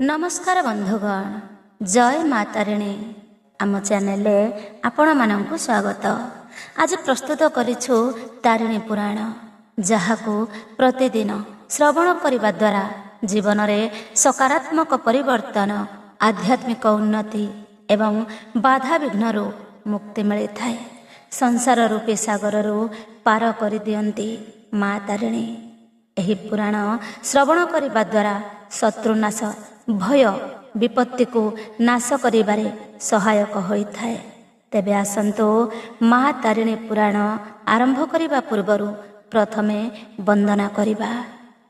नमस्कार बंधुगण, जय माँ तारिणी। आम चैनल आपण मानंकु स्वागत। आज प्रस्तुत करिछु तारिणी पुराण, जहाकु प्रतिदिन श्रवण करने द्वारा जीवन में सकारात्मक परिवर्तन, आध्यात्मिक उन्नति एवं बाधा विघ्नरू मुक्ति मिली थाए। संसार रूपी सागर पार कर दियंती माँ तारिणी। एही पुराण श्रवण करने द्वारा शत्रुनाश, भय विपत्ति को नाश करिबारे सहायक होइथाए। तेबे आसंतो माँ तारिणी पुराण आरंभ करिबा पूर्वरु प्रथमे वंदना करिबा।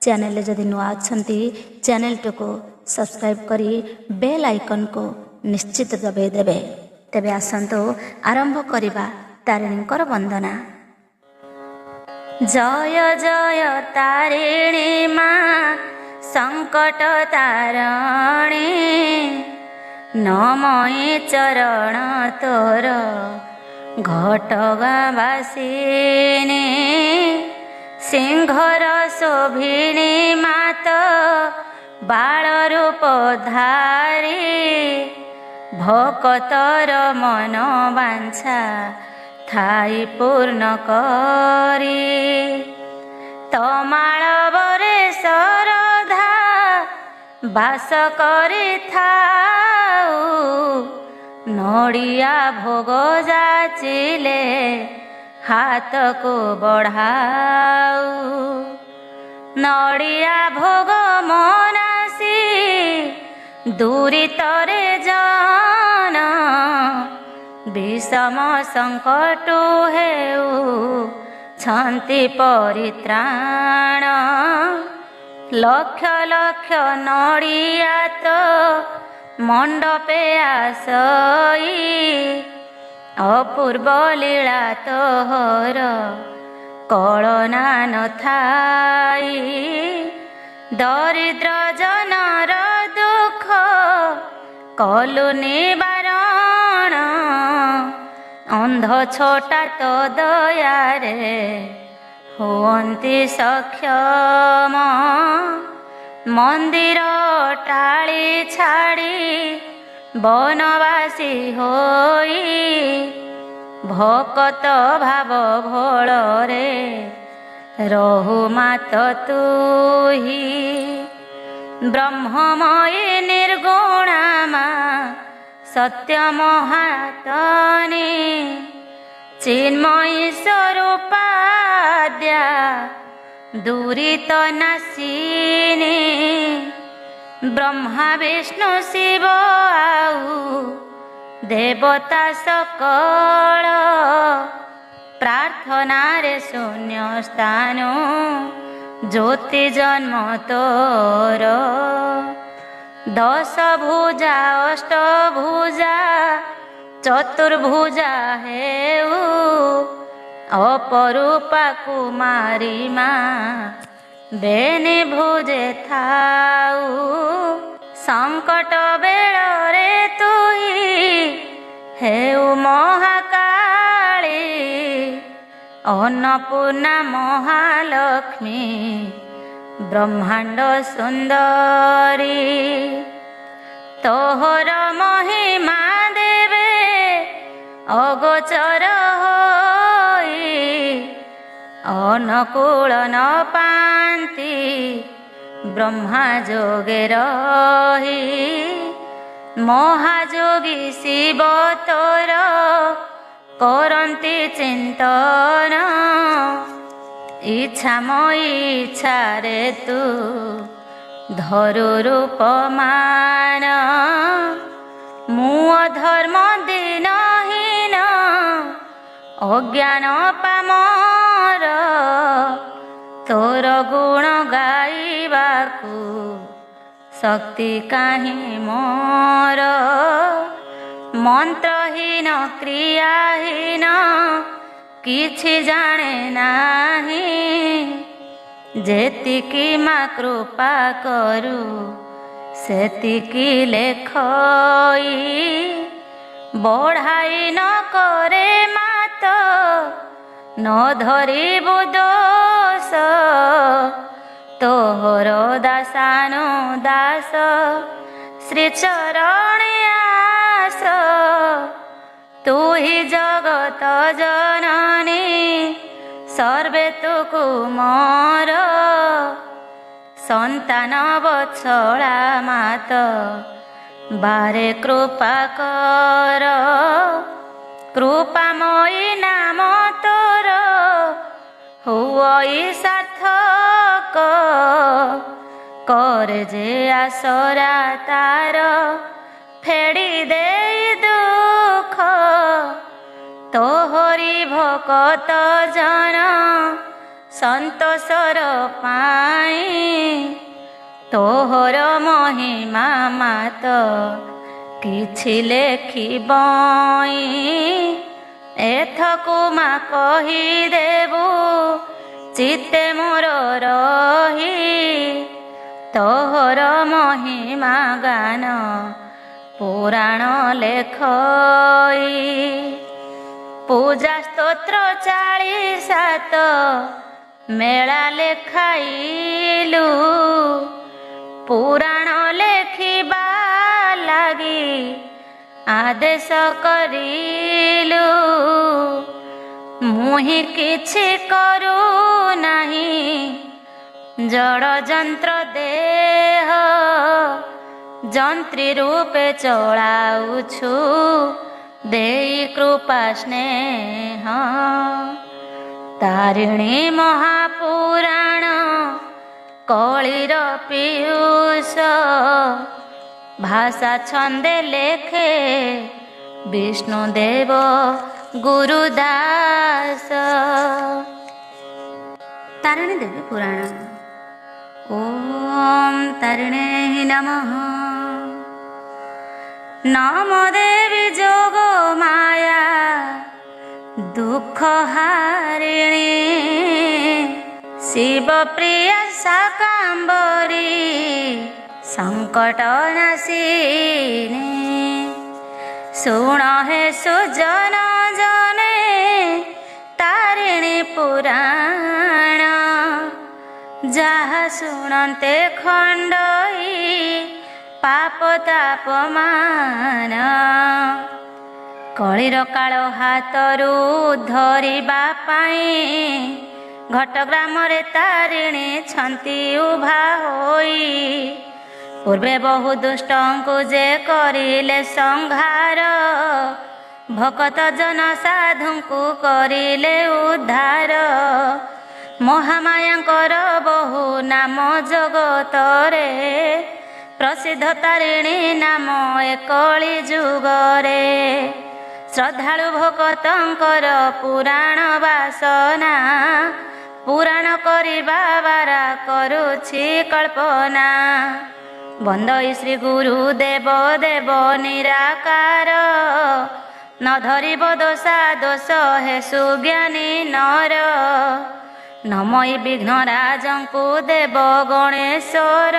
चैनल जदि नुआ अछंती चैनल को सब्सक्राइब करी बेल आइकन को निश्चित दबाई देबे। तेबे आसंतो आरंभ करिबा तारिणींकर वंदना। जय जय तारिणी माँ संकट तारणी, नमये चरण तोर घटगावासिनी। सिंहर शोभिनी मात बाल रूप धारी, भक्तर मन वांछा थाई पूर्ण करी। तमाल बरे सरधा बास करि थाऊ, नड़िया भोग जाचिले हाथ को बढ़ाऊ। नड़िया भोग मनासी दूरी तरे जान, विषम संकट हेउ छांति परित्राण। लक्ष लक्ष नड़िया तो मंडपे आसई, अपूर्व लीला तोहर कलना न थाई। दरिद्र जनर दुख कलु निवारण, अंध छोटा तो दयारे हुअन्ति सक्षम। मंदिर टाली छाड़ी बनवासी होई, भक्त भाव भोଳରେ रहु मात तुही। ब्रह्ममयी निर्गुणा माँ सत्य महातनी, चिन्मयी स्वरूपाद्या दूरित नासिनी। ब्रह्मा विष्णु शिव आउ देवता सकल, प्रार्थना रे शून्य स्थान ज्योति जन्म तोर। दश भुजा अष्टभुजा चतुर्भुजा हेउ, अपरूपा कुमारी माँ बेनी भुजे थाऊ। संकट बेଳରେ तुही हेउ महाकाली, अन्नपूर्णा महालक्ष्मी ब्रह्मांड सुंदरी। तोहर महिमा देवे अगोचर होई, अनुकूल न पांति ब्रह्मा जोगे रही। महाजोगी शिव तोर करन्ति चिंतन, इच्छामयी इच्छा रे तू धरु रूप मान। मुह धर्म दीनहीन अज्ञान पामर, तोर गुण गाइबाकू शक्ति काहीं मोर। मंत्रहीन क्रियाहीन किछि जाने नाही, जेतिकी माँ कृपा करू सेतिकी लेखई। बढ़ाई न करे मात न धरिबु दोष, तोहर दासानु दास श्री चरणे आस तू ही जगत जननी सर्वे तु कुमार संतान बत्सला मात बारे कृपा कर कृपामयी नाम तोर हुई सार्थक कर जे आसरा तार फेड़ी दे दुख तोहरी भकत जन संतोषर पाई तोहर महिमा मात किछि लेखिबई एथकु मा कही देबु चित्ते मोर रही तोहर महिमा गान पुराण लेखई पूजा स्तोत्र 47 मेला लेखाइलु पुराण लेखिबा लागी आदेश करिलु मुहि किछि करू नाही जड़ जंत्र देह जंत्री रूपे चलाउछु देई कृपा स्नेह तारिणी महापुराण कलिर पीयूष भाषा छंदे लेखे विष्णुदेव गुरुदास। तारिणी देवी पुराण। ओम तारिणे नमः। नम देवी जोग माया दुख हारिणी शिव प्रिया शाकांबरी संकट नाशिनी सुण हे सुजन जने तारिणी पुराण जहा शुणते खंडई पाप तापमान कलिर काल हातरू धरिबा पाई घटग्राम रे तारिणी छंती उभा होई पूर्वे बहु दुष्टंकु जे करिले संहार भकत जन साधुंकु करिले उद्धार महामायांकर बहु नाम जगतरे प्रसिद्ध तारिणी नाम ए कली जुगरे श्रद्धालु भक्तंकर पुराण वासना पुराण करिबा बारा करुछि कल्पना बंदई श्री गुरुदेव देव निराकार न धरिब दोषा दोष हे सुज्ञानी नर नमई विघ्नराजंकु देव गणेश्वर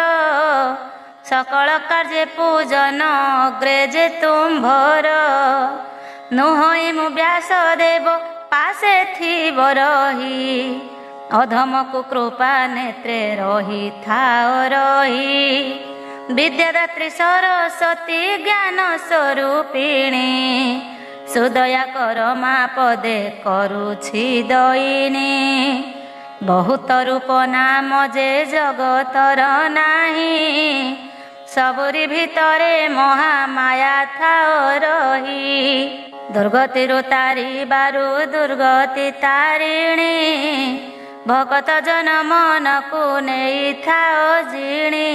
सकल कार्य पूजन अग्रे जे तुम्भर नुहई मु व्यास देव पासे थिब रही अधमकु कृपा नेत्रे रही थाओ रही विद्यादात्री सरस्वती ज्ञान स्वरूपिणी सुदया कर मा पदे करुछि दयिनी बहुत रूप नाम जे जगतर नाही सबुरी भितरे महामाया थाओ रही दुर्गतिरु तारी बारु दुर्गति तारिणी भगत जन मन को नहीं थाओ जिणी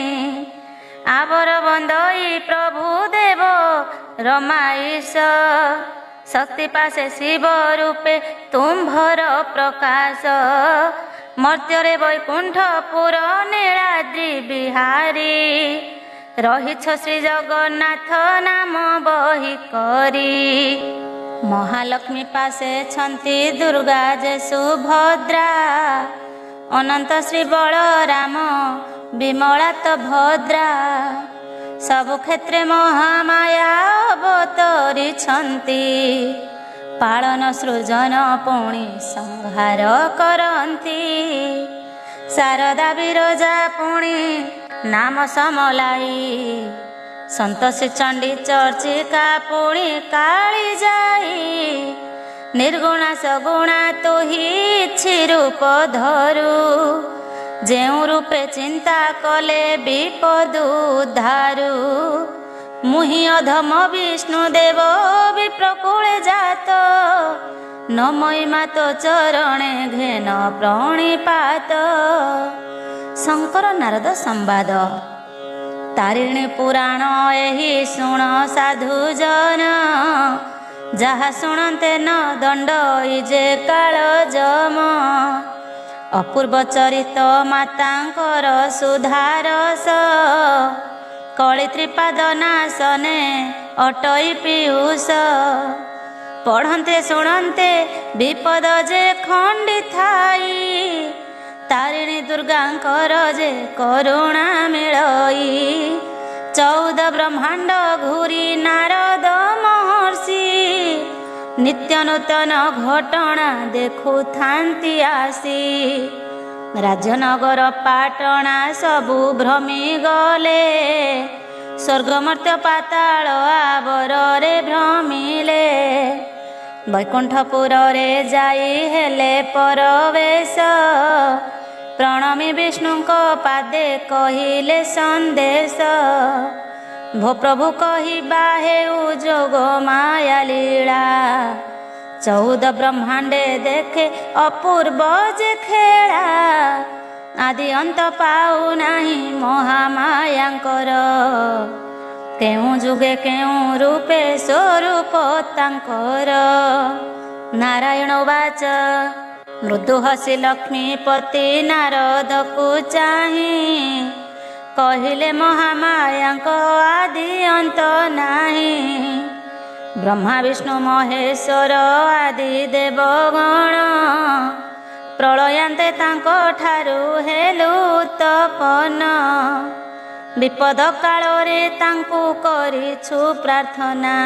आवर बंदई प्रभु देव रमाईश शक्ति पासे शिव रूपे तुम्भर प्रकाश मर्त्ୟରେ वैकुंठपुर नीलाद्रि बिहारी रहिछ श्री जगन्नाथ नाम बही करी महालक्ष्मी पासे छंती दुर्गा जे सुभद्रा अनंत श्री बलराम विमला तो भद्रा सबु क्षेत्रे महामाया अवतरी छंती पालन सृजन पुणी संहार करंती शारदा विरजा पुणी नाम समलाई ସନ୍ତୋଷୀ ଚଣ୍ଡୀ ଚର୍ଚ୍ଚିକା ପୁଣି କାଳି ଯାଇ ନିର୍ଗୁଣା ସଗୁଣା ତୁହି ଇଛି ରୂପ ଧରୁ ଯେଉଁ ରୂପେ ଚିନ୍ତା କଲେ ବିପଦ ଉଦ୍ଧାରୁ ମୁହିଁ ଅଧମ ବିଷ୍ଣୁ ଦେବ ବିପ୍ରକୂଳେ ଜାତ ନମୟିମା ତୋ ଚରଣେ ଘେନ ପ୍ରଣିପାତ। ଶଙ୍କର ନାରଦ ସମ୍ବାଦ। ତାରିଣୀ ପୁରାଣ ଏହି ଶୁଣ ସାଧୁଜନ ଯାହା ଶୁଣନ୍ତେ ନ ଦଣ୍ଡ ଇଜେ କାଳ ଯମ ଅପୂର୍ବ ଚରିତ ମାତାଙ୍କର ସୁଧାରସ କଳି ତ୍ରିପାଦ ନାଶନେ ଅଟଇ ପିୟୁଷ ପଢ଼ନ୍ତେ ଶୁଣନ୍ତେ ବିପଦ ଯେ ଖଣ୍ଡି ଥାଇ ତାରିଣୀ ଦୁର୍ଗାଙ୍କର ଯେ କରୁଣା ମିଳଇ 14 ବ୍ରହ୍ମାଣ୍ଡ ଘୂରି ନାରଦ ମହର୍ଷି ନିତ୍ୟ ନୂତନ ଘଟଣା ଦେଖୁଥାନ୍ତି ଆସି ରାଜନଗର ପାଟଣା ସବୁ ଭ୍ରମି ଗଲେ ସ୍ୱର୍ଗ ମର୍ତ୍ତ୍ୟ ପାତାଳ ଆବରରେ ଭ୍ରମିଲେ ବୈକୁଣ୍ଠପୁରରେ ଯାଇ ହେଲେ ପରବେଶ ପ୍ରଣମୀ ବିଷ୍ଣୁଙ୍କ ପାଦେ କହିଲେ ସନ୍ଦେଶ ଭୋ ପ୍ରଭୁ କହିବା ହେଉ ଯୋଗ ମାୟା ଲୀଳା 14 ବ୍ରହ୍ମାଣ୍ଡେ ଦେଖେ ଅପୂର୍ବ ଯେ ଖେଳା ଆଦି ଅନ୍ତ ପାଉନାହିଁ ମହାମାୟାଙ୍କର କେଉଁ ଯୁଗେ କେଉଁ ରୂପେ ସ୍ୱରୂପ ତାଙ୍କର। ନାରାୟଣ ବାଚ ମୃଦୁ ହସି ଲକ୍ଷ୍ମୀପତି ନାରଦକୁ ଚାହିଁ କହିଲେ ମହାମାୟାଙ୍କ ଆଦି ଅନ୍ତ ନାହିଁ ବ୍ରହ୍ମା ବିଷ୍ଣୁ ମହେଶ୍ୱର ଆଦି ଦେବଗଣ ପ୍ରଳୟାନ୍ତେ ତାଙ୍କ ଠାରୁ ହେଲୁ ଉତ୍ତପନ ବିପଦ କାଳରେ ତାଙ୍କୁ କରିଛୁ ପ୍ରାର୍ଥନା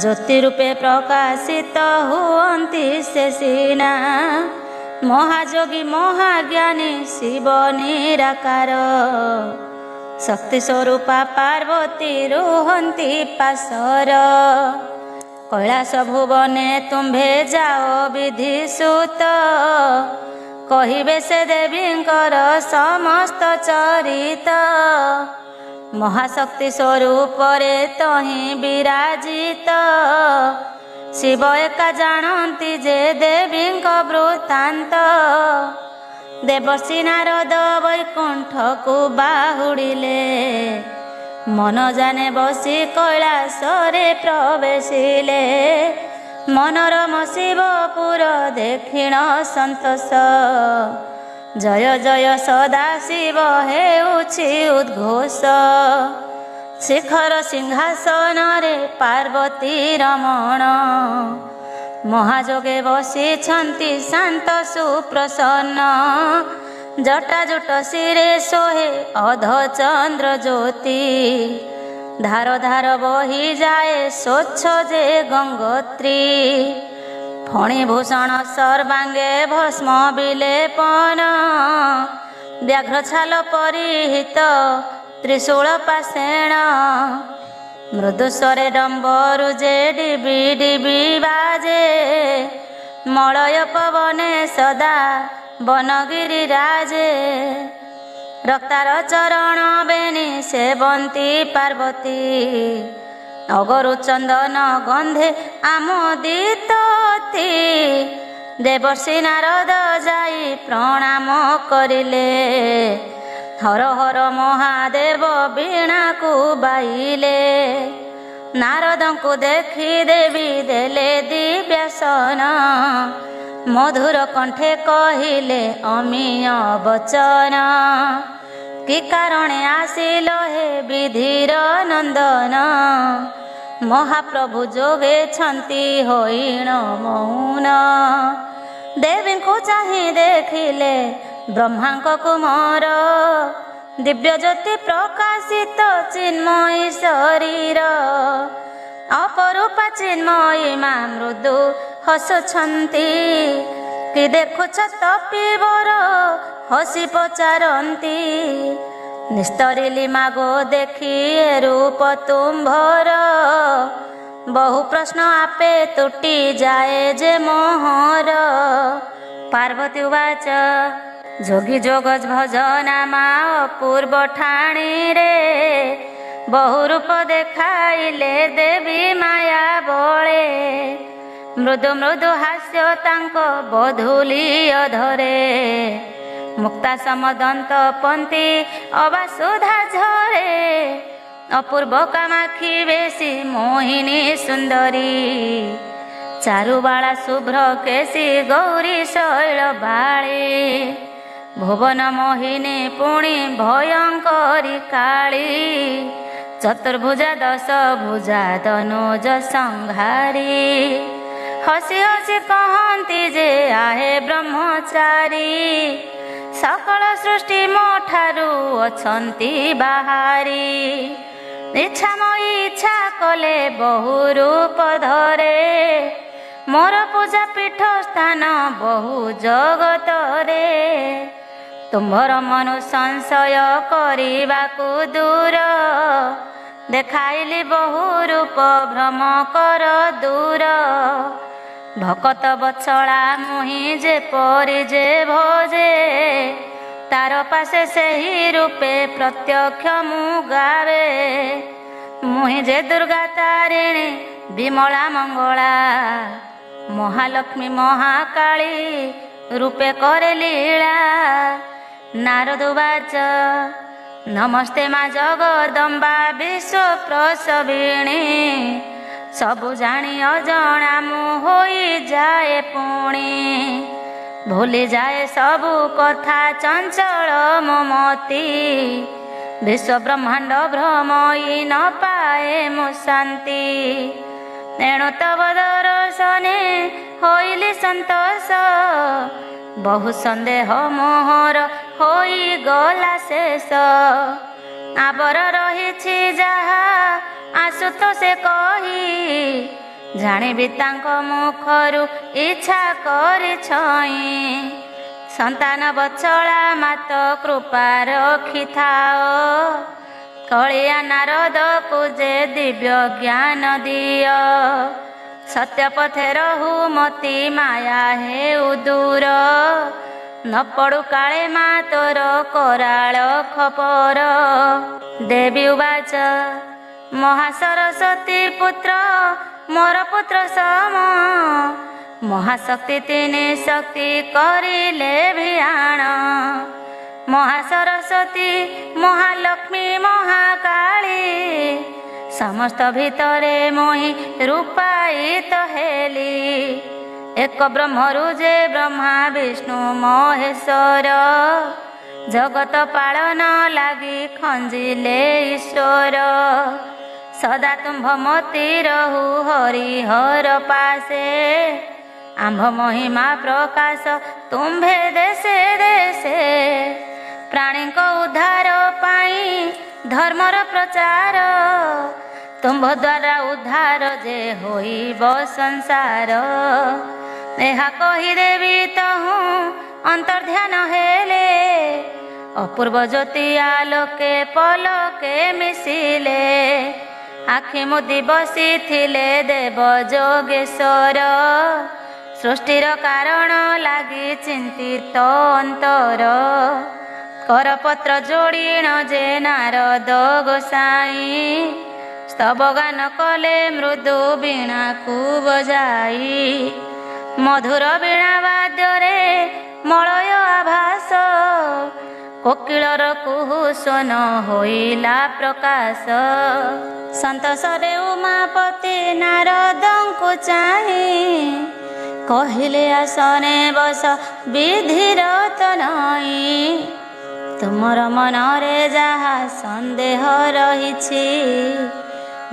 ଜ୍ୟୋତି ରୂପେ ପ୍ରକାଶିତ ହୁଅନ୍ତି ସେ ସିନା ମହାଯୋଗୀ ମହାଜ୍ଞାନୀ ଶିବ ନିରାକାର ଶକ୍ତି ସ୍ୱରୂପା ପାର୍ବତୀ ରୁହନ୍ତି ପାଶର କୈଳାସ ଭୁବନେ ତୁମ୍ଭେ ଯାଅ ବିଧିସୁତ କହିବେ ସେ ଦେବୀଙ୍କର ସମସ୍ତ ଚରିତ ମହାଶକ୍ତି ସ୍ୱରୂପରେ ତହିଁ ବିରାଜିତ ଶିବ ଏକା ଜାଣନ୍ତି ଯେ ଦେବୀଙ୍କ ବୃତ୍ତାନ୍ତ ଦେବର୍ଷି ନାରଦ ବୈକୁଣ୍ଠକୁ ବାହୁଡ଼ିଲେ ମନ ଜାନେ ବସି କୈଳାସରେ ପ୍ରବେଶିଲେ ମନୋରମ ଶିବପୁର ଦେଖିଣ ସନ୍ତୋଷ ଜୟ ଜୟ ସଦା ଶିବ ହେଉଛି ଉଦ୍ଘୋଷ ଶିଖର ସିଂହାସନରେ ପାର୍ବତୀ ରମଣ ମହାଯୋଗେ ବସିଛନ୍ତି ଶାନ୍ତ ସୁପ୍ରସନ୍ନ ଜଟା ଜୁଟ ଶିରେ ଶୋହେ ଅଧ ଚନ୍ଦ୍ର ଜ୍ୟୋତି ଧାର ଧାର ବହି ଯାଏ ସ୍ୱଚ୍ଛ ଯେ ଗଙ୍ଗୋତ୍ରୀ ଫଣୀଭୂଷଣ ସର୍ବାଙ୍ଗେ ଭସ୍ମ ବିଲେପନ ବ୍ୟାଘ୍ର ଛାଲ ପରିହିତ ତ୍ରିଶୂଳ ପାଷେଣ ମୃଦୁସ୍ୱରେ ଡମ୍ବରୁ ଯେ ଡିବି ଡିବି ବାଜେ ମଳୟ ପବନେ ସଦା ବନଗିରି ରାଜେ ରକ୍ତାର ଚରଣ ବେଣୀ ସେବନ୍ତୀ ପାର୍ବତୀ ଅଗରୁ ଚନ୍ଦନ ଗନ୍ଧେ ଆମୋଦିତ ଅତି ଦେବର୍ଷି ନାରଦ ଯାଇ ପ୍ରଣାମ କରିଲେ ହର ହର ମହାଦେବ ବୀଣାକୁ ବାଇଲେ ନାରଦଙ୍କୁ ଦେଖି ଦେବୀ ଦେଲେ ଦିବ୍ୟାସନ ମଧୁର କଣ୍ଠେ କହିଲେ ଅମୀୟ ବଚନ କି କାରଣେ ଆସିଲ ହେ ବିଧିର ନନ୍ଦନ ମହାପ୍ରଭୁ ଯୋଗେଛନ୍ତି ହୋଇଣ ମୌନ ଦେବୀଙ୍କୁ ଚାହିଁ ଦେଖିଲେ ବ୍ରହ୍ମାଙ୍କ କୁମାର ଦିବ୍ୟ ଜ୍ୟୋତି ପ୍ରକାଶିତ ଚିନ୍ମୟୀ ଶରୀର ଅପରୂପା ଚିନ୍ମୟୀ ମା ମୃଦୁ ହସୁଛନ୍ତି କି ଦେଖୁଛ ତପିବର ହସି ପଚାରନ୍ତି ନିସ୍ତରିଲି ମାଗୋ ଦେଖି ରୂପ ତୁମ୍ଭର, ବହୁ ପ୍ରଶ୍ନ ଆପେ ତୁଟି ଯାଏ ଯେ ମୋହର। ପାର୍ବତୀ ଉବାଚ ଯୋଗୀ ଯୋଗ ଭଜ ନାମା ଅପୂର୍ବ ଠାଣିରେ, ବହୁ ରୂପ ଦେଖାଇଲେ ଦେବୀ ମାୟା ବଳେ। ମୃଦୁ ମୃଦୁ ହାସ୍ୟ ତାଙ୍କ ବଧୂଲି ଅଧରେ, ମୁକ୍ତା ସମଦନ୍ତ ପନ୍ତି ଅବା ସୁଧା ଝରେ। ଅପୂର୍ବ କାମାକ୍ଷୀ ବେଶୀ ମୋହିନୀ ସୁନ୍ଦରୀ, ଚାରୁବାଳା ଶୁଭ୍ର କେଶୀ ଗୌରୀ ଶୈଳ ବାଳୀ। ଭୁବନ ମୋହିନୀ ପୁଣି ଭୟଙ୍କରୀ କାଳୀ, ଚତୁର୍ଭୁଜା ଦଶ ଭୁଜା ତନୁଜ ସଂହାରୀ। ହସି ହସି କହନ୍ତି ଯେ ଆହେ ବ୍ରହ୍ମଚାରୀ, ସକଳ ସୃଷ୍ଟି ମୋ ଠାରୁ ଅଛନ୍ତି ବାହାରି। ଇଚ୍ଛାମୟୀ ଇଚ୍ଛା କଲେ ବହୁ ରୂପ ଧରେ, ମୋର ପୂଜା ପୀଠ ସ୍ଥାନ ବହୁ ଜଗତରେ। ତୁମ୍ଭର ମନୁ ସଂଶୟ କରିବାକୁ ଦୂର, ଦେଖାଇଲି ବହୁ ରୂପ ଭ୍ରମ କର ଦୂର। ଭକତ ବତ୍ସଳା ମୁହିଁ ଯେପରି ଯେ ଭଜେ, ତାର ପାଶେ ସେହି ରୂପେ ପ୍ରତ୍ୟକ୍ଷ ମୁଁ ଗାବେ। ମୁହିଁ ଯେ ଦୁର୍ଗା ତାରିଣୀ ବିମଳା ମଙ୍ଗଳା, ମହାଲକ୍ଷ୍ମୀ ମହାକାଳୀ ରୂପେ କରେ ଲୀଳା। ନାରଦ ଉବାଚ ନମସ୍ତେ ମା ଜଗଦମ୍ବା ବିଶ୍ୱ ପ୍ରସବିଣୀ, ସବୁ ଜାଣି ଅଜଣା ମୁଁ ହୋଇଯାଏ ପୁଣି। ଭୁଲିଯାଏ ସବୁ କଥା ଚଞ୍ଚଳ ମୋ ମତି, ବିଶ୍ୱ ବ୍ରହ୍ମାଣ୍ଡ ଭ୍ରମଇ ନ ପାଏ ମୁଁ ଶାନ୍ତି। ଏଣୁ ତବ ଦର୍ଶନେ ହୋଇଲି ସନ୍ତୋଷ, ବହୁ ସନ୍ଦେହ ମୋହର ହୋଇଗଲା ଶେଷ। ଆବର ରହିଛି ଯାହା ଆଶୁତୋଷେ କହି, ଜାଣିବି ତାଙ୍କ ମୁଖରୁ ଇଚ୍ଛା କରି ଛଇଁ। ସନ୍ତାନ ବତ୍ସଳା ମାତ କୃପା ରଖିଥାଅ, କଳିଆ ନାରଦକୁ ଯେ ଦିବ୍ୟ ଜ୍ଞାନ ଦିଅ। ସତ୍ୟ ପଥେ ରହୁ ମତି ମାୟା ହେଉ ଦୂର, ନ ପଡୁ କାଳେ ମା ତୋର କରାଳ ଖପର। ଦେବୀ ଉବାଚ ମହାସରସ୍ୱତୀ ପୁତ୍ର ମୋର ପୁତ୍ର ସମ, ମହାଶକ୍ତି ତିନି ଶକ୍ତି କରିଲେ ଭିଆଣ। ମହାସରସ୍ୱତୀ ମହାଲକ୍ଷ୍ମୀ ମହାକାଳୀ, ସମସ୍ତ ଭିତରେ ମୁହିଁ ରୂପାୟିତ ହେଲି। ଏକ ବ୍ରହ୍ମରୁ ଯେ ବ୍ରହ୍ମା ବିଷ୍ଣୁ ମହେଶ୍ୱର, ଜଗତ ପାଳନ ଲାଗି ଖଞ୍ଜିଲେ ଈଶ୍ୱର। ସଦା ତୁମ୍ଭ ମତି ରହୁ ହରିହର ପାଶେ, ଆମ୍ଭ ମହିମା ପ୍ରକାଶ ତୁମ୍ଭେ ଦେଶେ ଦେଶେ। ପ୍ରାଣୀଙ୍କ ଉଦ୍ଧାର ପାଇଁ ଧର୍ମର ପ୍ରଚାର, ତୁମ୍ଭ ଦ୍ୱାରା ଉଦ୍ଧାର ଯେ ହୋଇବ ସଂସାର। ଏହା କହି ଦେବି ତହୁଁ ଅନ୍ତର୍ଧ୍ୟାନ ହେଲେ, ଅପୂର୍ବ ଜ୍ୟୋତି ଆଲୋକେ ପଲକେ ମିଶିଲେ। ଆଖି ମୁଦି ବସିଥିଲେ ଦେବ ଯୋଗେଶ୍ୱର, ସୃଷ୍ଟିର କାରଣ ଲାଗି ଚିନ୍ତିତ ଅନ୍ତର। କରପତ୍ର ଯୋଡ଼ିଣ ଯେ ନାରଦ ଗୋସାଇଁ, ସ୍ତବ ଗାନ କଲେ ମୃଦୁ ବୀଣାକୁ ବଜାଇ। ମଧୁର ବୀଣା ବାଦ୍ୟରେ ମଳୟ ଆଭାସ, କୋକିଳର କୁହୁ ସ୍ୱନ ହୋଇଲା ପ୍ରକାଶ। ସନ୍ତୋଷରେ ଉମାପତି ନାରଦଙ୍କୁ ଚାହିଁ, କହିଲେ ଆସନେ ବସ ବିଧିର ତ ନାହିଁ। ତୁମର ମନରେ ଯାହା ସନ୍ଦେହ ରହିଛି,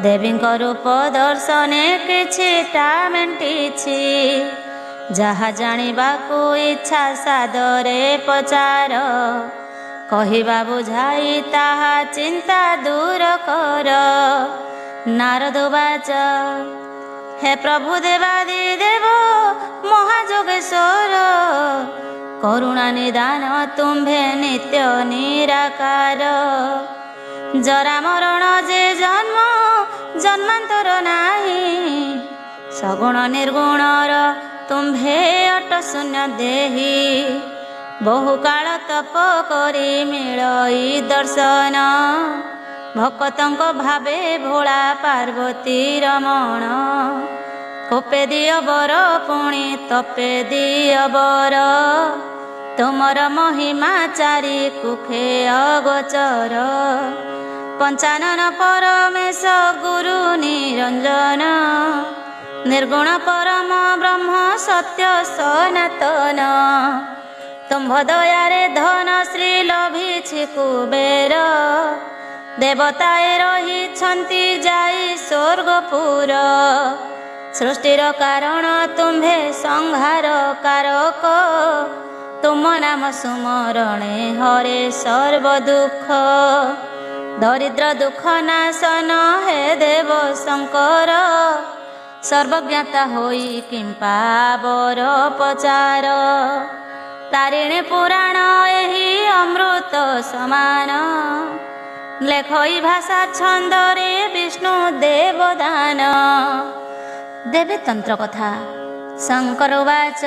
ଦେବୀଙ୍କ ରୂପ ଦର୍ଶନେ କିଛିଟା ମେଣ୍ଟିଛି। ଯାହା ଜାଣିବାକୁ ଇଚ୍ଛା ସାଦରେ ପଚାର, କହିବା ବୁଝାଇ ତାହା ଚିନ୍ତା ଦୂର କର। ନାରଦ ଉବାଚ ହେ ପ୍ରଭୁ ଦେବାଦି ଦେବ ମହାଯୋଗେଶ୍ୱର, କରୁଣା ନିଦାନ ତୁମ୍ଭେ ନିତ୍ୟ ନିରାକାର। ଜରା ମରଣ ଯେ ଜନ୍ମ ଜନ୍ମାନ୍ତର ନାହିଁ, ସଗୁଣ ନିର୍ଗୁଣର ତୁମ୍ଭେ ଅଟ ଶୂନ୍ୟ ଦେହି। ବହୁ କାଳ ତପ କରି ମିଳଇ ଦର୍ଶନ, ଭକତଙ୍କ ଭାବେ ଭୋଳା ପାର୍ବତୀ ରମଣ। କୋପେ ଦିଅ ବର ପୁଣି ତପେ ଦିଅ ବର, ତୁମର ମହିମା ଚାରି କୁଖେ ଅଗୋଚର। ପଞ୍ଚାନନ ପରମେଶ ଗୁରୁ ନିରଞ୍ଜନ, ନିର୍ଗୁଣ ପରମ ବ୍ରହ୍ମ ସତ୍ୟ ସନାତନ। ତୁମ୍ଭ ଦୟାରେ ଧନ ଶ୍ରୀ ଲଭିଛି କୁବେର, ଦେବତାଏ ରହିଛନ୍ତି ଯାଇ ସ୍ୱର୍ଗପୁର। ସୃଷ୍ଟିର କାରଣ ତୁମ୍ଭେ ସଂହାର କାରକ, ତୁମ ନାମ ସୁମରଣେ ହରେ ସର୍ବ ଦୁଃଖ। ଦରିଦ୍ର ଦୁଃଖ ନାଶନ ହେ ଦେବ ଶଙ୍କର, ସର୍ବଜ୍ଞତା ହୋଇ କିମ୍ପା ବର ପଚାର। ତାରିଣୀ ପୁରାଣ ଏହି ଅମୃତ ସମାନ, ଲେଖଇ ଭାଷା ଛନ୍ଦରେ ବିଷ୍ଣୁ ଦେବଦାନ। ଦେବୀ ତନ୍ତ୍ର କଥା। ଶଙ୍କର ବାଚ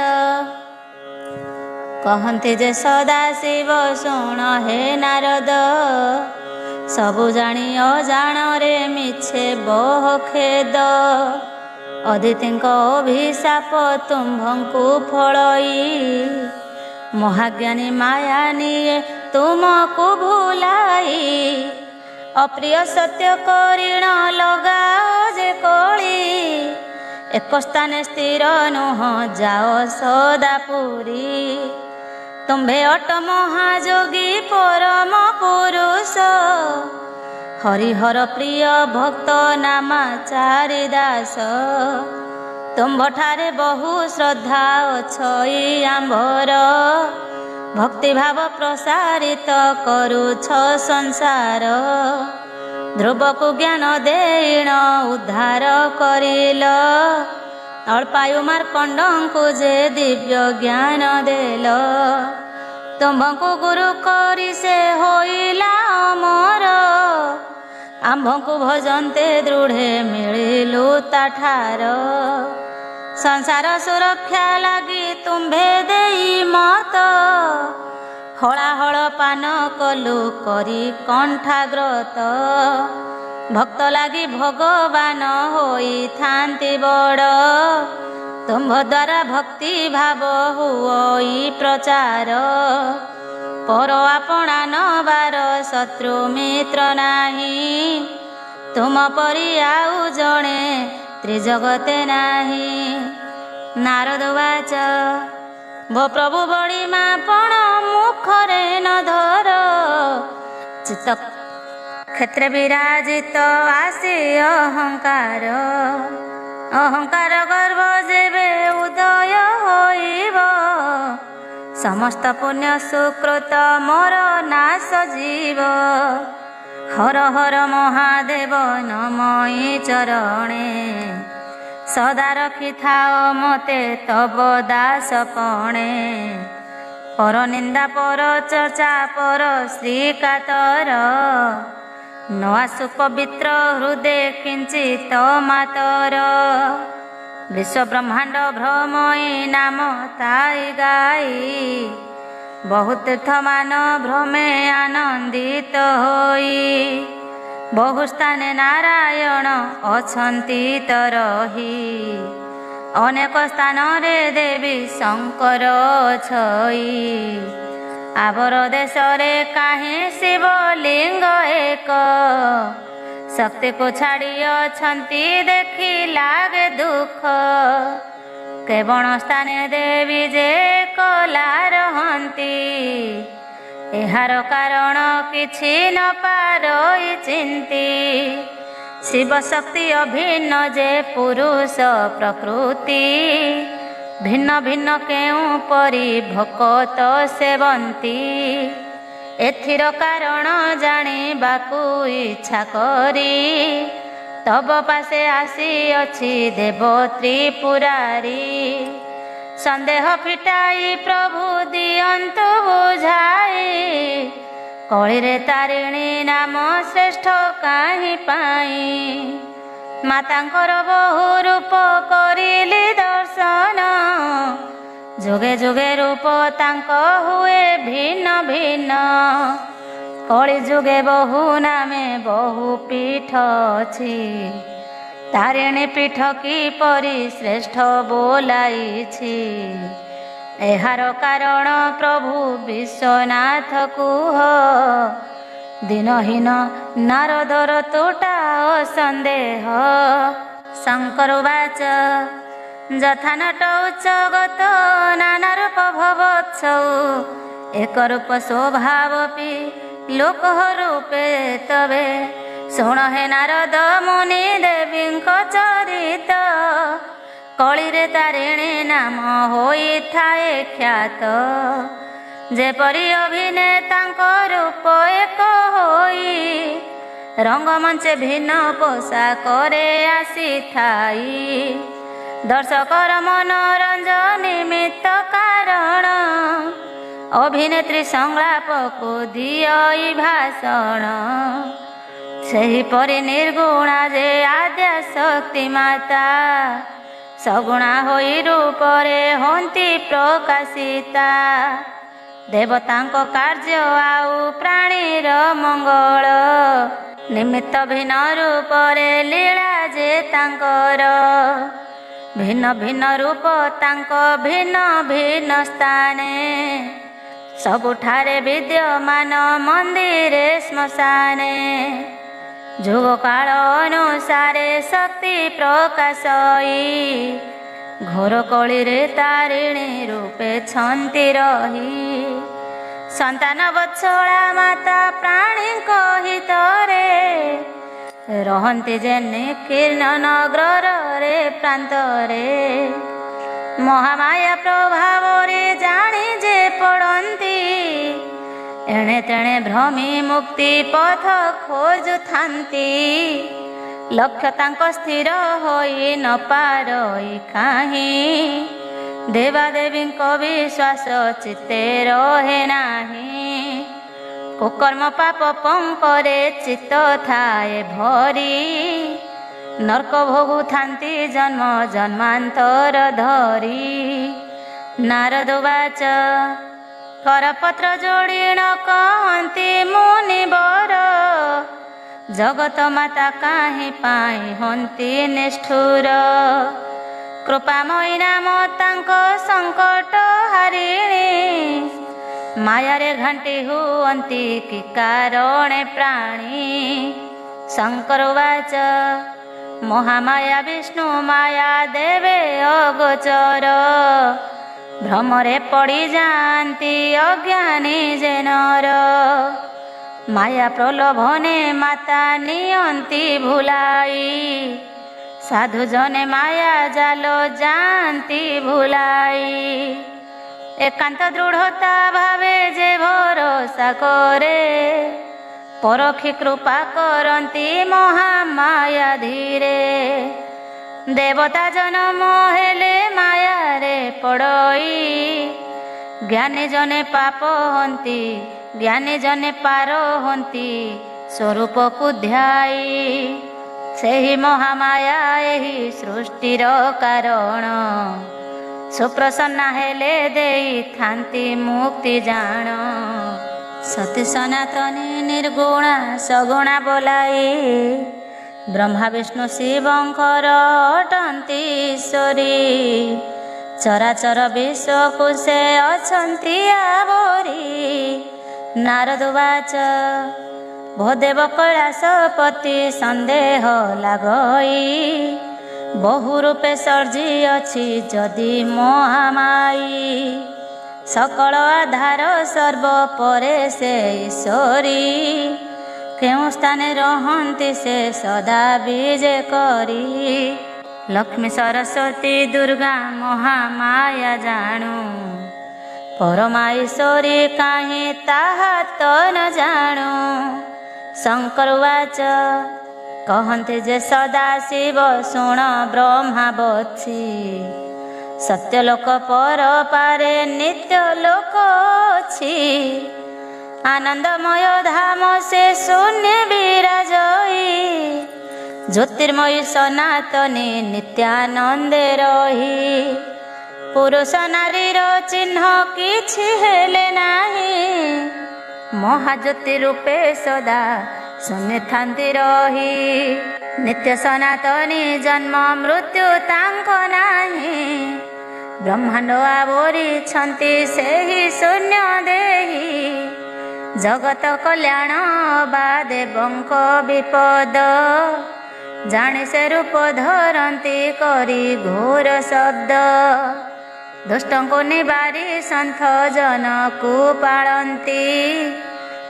କହନ୍ତି ଯେ ସଦା ଶିବ ଶୁଣ ହେ ନାରଦ, ସବୁ ଜାଣି ଅଜାଣରେ ମିଛେ ବହ ଖେଦ। ଅଦିତିଙ୍କ ଅଭିଶାପ ତୁମ୍ଭଙ୍କୁ ଫଳଇ, ମହାଜ୍ଞାନୀ ମାୟା ନିଏ ତୁମକୁ ଭୁଲାଇ। ଅପ୍ରିୟ ସତ୍ୟ କରିଣ ଲଗାଅ ଯେ କଳି, ଏକ ସ୍ଥାନେ ସ୍ଥିର ନୁହଁ ଯାଅ ସଦା ପୁରୀ। ତୁମ୍ଭେ ଅଟ ମହାଯୋଗୀ ପରମ ପୁରୁଷ, ହରିହର ପ୍ରିୟ ଭକ୍ତ ନାମାଚାରି ଦାସ। ତୁମ୍ଭଠାରେ ବହୁ ଶ୍ରଦ୍ଧା ଅଛଇ ଆମ୍ଭର, ଭକ୍ତିଭାବ ପ୍ରସାରିତ କରୁଛ ସଂସାର। ଧ୍ରୁବକୁ ଜ୍ଞାନ ଦେଇଣ ଉଦ୍ଧାର କରିଲ, ଅଳ୍ପାୟୁ ମାର୍କଣ୍ଡଙ୍କୁ ଯେ ଦିବ୍ୟ ଜ୍ଞାନ ଦେଲ। ତୁମ୍ଭଙ୍କୁ ଗୁରୁ କରି ସେ ହୋଇଲା ଅମର, ଆମ୍ଭଙ୍କୁ ଭଜନ୍ତେ ଦୃଢ଼େ ମିଳିଲୁ ତାଠାର। ସଂସାର ସୁରକ୍ଷା ଲାଗି ତୁମ୍ଭେ ଦେଇ ମତ, ହଳାହଳ ପାନ କଲୁ କରି କଣ୍ଠାଗ୍ରତ। ଭକ୍ତ ଲାଗି ଭଗବାନ ହୋଇଥାନ୍ତି ବଡ଼, ତୁମ୍ଭ ଦ୍ୱାରା ଭକ୍ତି ଭାବ ହୁଅଇ ପ୍ରଚାର। ପର ଆପଣା ନବାର ଶତ୍ରୁ ମିତ୍ର ନାହିଁ, ତୁମ ପରି ଆଉ ଜଣେ ତ୍ରିଜଗତେ ନାହିଁ। ନାରଦ ବାଚ ଭୋ ପ୍ରଭୁ ବଳିମା ପଣ ମୁଖରେ ନ ଧର, ଚିତ୍ତ କ୍ଷେତ୍ରେ ବିରାଜିତ ଆସି ଅହଙ୍କାର। ଅହଙ୍କାର ଗର୍ବ ଯେବେ ଉଦୟ ହୋଇବ, ସମସ୍ତ ପୁଣ୍ୟ ସୁକୃତ ମୋର ନାଶ ଯିବ। ହର ହର ମହାଦେବ ନମଇ ଚରଣେ, ସଦା ରଖିଥାଅ ମତେ ତବ ଦାସ ପଣେ। ପର ନିନ୍ଦା ପର ଚର୍ଚ୍ଚା ପର ଶ୍ରୀକାତର, ନ ଆସୁ ପବିତ୍ର ହୃଦେ କିଞ୍ଚିତ ମାତର। ବିଶ୍ୱ ବ୍ରହ୍ମାଣ୍ଡ ଭ୍ରମଇ ନାମ ତାଇ ଗାଇ, ବହୁ ତୀର୍ଥମାନ ଭ୍ରମେ ଆନନ୍ଦିତ ହୋଇ। ବହୁ ସ୍ଥାନେ ନାରାୟଣ ଅଛନ୍ତି ତ ରହି, ଅନେକ ସ୍ଥାନରେ ଦେବୀ ଶଙ୍କର ଅଛଇ। ଆବର ଦେଶରେ କାହିଁ ଶିବଲିଙ୍ଗ ଏକ, ଶକ୍ତିକୁ ଛାଡ଼ି ଅଛନ୍ତି ଦେଖି ଲାଗେ ଦୁଃଖ। କେବଳ ସ୍ଥାନେ ଦେବୀ ଯେ କଲା ରହନ୍ତି, ଏହାର କାରଣ କିଛି ନ ପାରଇ ଚିନ୍ତି। ଶିବ ଶକ୍ତି ଅଭିନ୍ନ ଯେ ପୁରୁଷ ପ୍ରକୃତି, ଭିନ୍ନ ଭିନ୍ନ କେଉଁ ପରି ଭକତ ସେବନ୍ତି। ଏଥିର କାରଣ ଜାଣିବାକୁ ଇଚ୍ଛା କରି, ତବ ପାଶେ ଆସିଅଛି ଦେବ ତ୍ରିପୁରାରୀ। ସନ୍ଦେହ ଫିଟାଇ ପ୍ରଭୁ ଦିଅନ୍ତୁ ବୁଝାଇ, କଳିରେ ତାରିଣୀ ନାମ ଶ୍ରେଷ୍ଠ କାହିଁ ପାଇଁ। ମାତାଙ୍କର ବହୁ ରୂପ କରିଲି ଦର୍ଶନ, ଯୁଗେ ଯୁଗେ ରୂପ ତାଙ୍କ ହୁଏ ଭିନ୍ନ ଭିନ୍ନ। କଳି ଯୁଗେ ବହୁ ନାମେ ବହୁ ପୀଠ ଅଛି, ତାରିଣୀ ପୀଠ କିପରି ଶ୍ରେଷ୍ଠ ବୋଲାଇଛି। ଏହାର କାରଣ ପ୍ରଭୁ ବିଶ୍ୱନାଥ କୁହ, ଦିନହୀନ ନାରଦର ତୁଟାଅ ସନ୍ଦେହ। ଶଙ୍କର ବାଚ ଯଥା ନଟ ଉଚ୍ଚଗତ ନାନା ରୂପ ଭବତ୍ସଉ, ଏକ ରୂପ ସ୍ୱଭାବପି ଲୋକ ରୂପେ ତବେ। ଶୁଣ ହେ ନାରଦ ମୁନି ଦେବୀଙ୍କ ଚରିତ, କଳିରେ ତାରିଣୀ ନାମ ହୋଇଥାଏ ଖ୍ୟାତ। ଯେପରି ଅଭିନେତାଙ୍କ ରୂପ ଏକ ହୋଇ, ରଙ୍ଗମଞ୍ଚେ ଭିନ୍ନ ପୋଷାକରେ ଆସିଥାଇ। ଦର୍ଶକର ମନୋରଞ୍ଜନ ନିମିତ୍ତ କାରଣ, ଅଭିନେତ୍ରୀ ସଂଳାପକୁ ଦିଅଇ ଭାଷଣ। ସେହିପରି ନିର୍ଗୁଣା ଯେ ଆଦ୍ୟା ଶକ୍ତି ମାତା, ସଗୁଣା ହୋଇ ରୂପରେ ହନ୍ତି ପ୍ରକାଶିତା। ଦେବତାଙ୍କ କାର୍ଯ୍ୟ ଆଉ ପ୍ରାଣୀର ମଙ୍ଗଳ, ନିମିତ୍ତ ଭିନ୍ନ ରୂପରେ ଲୀଳା ଯେ ତାଙ୍କର। ଭିନ୍ନ ଭିନ୍ନ ରୂପ ତାଙ୍କ ଭିନ୍ନ ଭିନ୍ନ ସ୍ଥାନେ, ସବୁଠାରେ ବିଦ୍ୟମାନ ମନ୍ଦିରେ ଶ୍ମଶାନେ। ଯୁଗ କାଳ ଅନୁସାରେ ଶକ୍ତି ପ୍ରକାଶଇ, ଘୋର କଳିରେ ତାରିଣୀ ରୂପେ ଛନ୍ତି ରହି। ସନ୍ତାନ ବତ୍ସଳା ମାତା ପ୍ରାଣୀଙ୍କ ହିତରେ, ରହନ୍ତି ଯେ ନିକୀର୍ଣ୍ଣ ନଗରରେ ପ୍ରାନ୍ତରେ। ମହାମାୟା ପ୍ରଭାବରେ ଜାଣି ଯେ ପଡ଼ନ୍ତି, ଏଣେ ତେଣେ ଭ୍ରମି ମୁକ୍ତି ପଥ ଖୋଜୁଥାନ୍ତି। ଲକ୍ଷ୍ୟ ତାଙ୍କ ସ୍ଥିର ହୋଇ ନ ପାରଇ କାହିଁ, ଦେବାଦେବୀଙ୍କ ବିଶ୍ୱାସ ଚିତ୍ତେ ରହେ ନାହିଁ। କୁକର୍ମ ପାପ ପଙ୍କରେ ଚିତ୍ତ ଥାଏ ଭରି, ନର୍କ ଭୋଗୁଥାନ୍ତି ଜନ୍ମ ଜନ୍ମାନ୍ତର ଧରି। ନାରଦ ବାଚ କରପତ୍ର ଯୋଡ଼ି ନ କହନ୍ତି ମୁନିବର, ଜଗତ ମାତା କାହିଁ ପାଇଁ ହନ୍ତି ନିଷ୍ଠୁର। କୃପାମୟୀ ନାମ ତାଙ୍କ ସଙ୍କଟ ହାରିଣୀ, ମାୟାରେ ଘାଣ୍ଟି ହୁଅନ୍ତି କି କାରଣେ ପ୍ରାଣୀ। ଶଙ୍କର ବାଚ ମହାମାୟା ବିଷ୍ଣୁ ମାୟା ଦେବେ ଅଗୋଚର, ଭ୍ରମରେ ପଡ଼ିଯାଆନ୍ତି ଅଜ୍ଞାନୀ ଯେ ନର। ମାୟା ପ୍ରଲୋଭନେ ମାତା ନିଅନ୍ତି ଭୁଲାଇ, ସାଧୁ ଜନେ ମାୟା ଜାଲ ଯାଆନ୍ତି ଭୁଲାଇ। ଏକାନ୍ତ ଦୃଢ଼ତା ଭାବେ ଯେ ଭରସା କରେ, ପରଖି କୃପା କରନ୍ତି ମହାମାୟା ଧୀରେ। ଦେବତା ଜନମ ହେଲେ ମାୟାରେ ପଡ଼ଇ, ଜ୍ଞାନୀ ଜନେ ପାପ ହନ୍ତି ଜ୍ଞାନୀ ଜନେ ପାର ହନ୍ତି ସ୍ୱରୂପକୁ ଧ୍ୟାଇ। ସେହି ମହାମାୟା ଏହି ସୃଷ୍ଟିର କାରଣ, ସୁପ୍ରସନ୍ନା ହେଲେ ଦେଇଥାନ୍ତି ମୁକ୍ତି ଜାଣ। ସତୀ ସନାତନୀ ନିର୍ଗୁଣା ସଗୁଣା ବୋଲାଇ, ବ୍ରହ୍ମା ବିଷ୍ଣୁ ଶିବଙ୍କର ଅଟନ୍ତି ଈଶ୍ୱରୀ। ଚରାଚର ବିଶ୍ୱକୁ ସେ ଅଛନ୍ତି ଆବୋରି। ନାରଦ ବାଚ ଭୋଦେବ କୈଳାସପତି ସନ୍ଦେହ ଲାଗଇ, ବହୁ ରୂପେ ସର୍ଜି ଅଛି ଯଦି ମହାମାଇ। ସକଳ ଆଧାର ସର୍ବ ପରେ ସେ ଈଶ୍ୱରୀ, କେଉଁ ସ୍ଥାନେ ରହନ୍ତି ସେ ସଦା ବିଜେ କରି। ଲକ୍ଷ୍ମୀ ସରସ୍ୱତୀ ଦୁର୍ଗା ମହାମାୟା ଜାଣୁ, ପରମା ଈଶ୍ୱରୀ କାହିଁ ତାହା ତ ନ ଜାଣୁ। ଶଙ୍କର ବାଚ କହନ୍ତି ଯେ ସଦା ଶିବ ଶୁଣ ବ୍ରହ୍ମା ବତ୍ସି, ସତ୍ୟଲୋକ ପର ପାରେ ନିତ୍ୟ ଲୋକ ଅଛି। ଆନନ୍ଦମୟ ଧାମ ସେ ଶୂନ୍ୟ ବିରାଜଇ। ଜ୍ୟୋତିର୍ମୟୀ ସନାତନୀ ନିତ୍ୟାନନ୍ଦେ ରହି। ପୁରୁଷ ନାରୀର ଚିହ୍ନ କିଛି ହେଲେ ନାହିଁ। ମହାଜ୍ୟୋତି ରୂପେ ସଦା ଶୂନ୍ୟ ଥାନ୍ତି ରହି। ନିତ୍ୟ ସନାତନୀ ଜନ୍ମ ମୃତ୍ୟୁ ତାଙ୍କ ନାହିଁ। ବ୍ରହ୍ମାଣ୍ଡ ଆବୋରିଛନ୍ତି ସେହି ଶୂନ୍ୟ ଦେହି। ଜଗତ କଲ୍ୟାଣ ବା ଦେବଙ୍କ ବିପଦ। ଜାଣି ସେ ରୂପ ଧରନ୍ତି କରି ଘୋର ଶବ୍ଦ। ଦୁଷ୍ଟଙ୍କୁ ନିବାରି ସନ୍ଥ ଜନକୁ ପାଳନ୍ତି।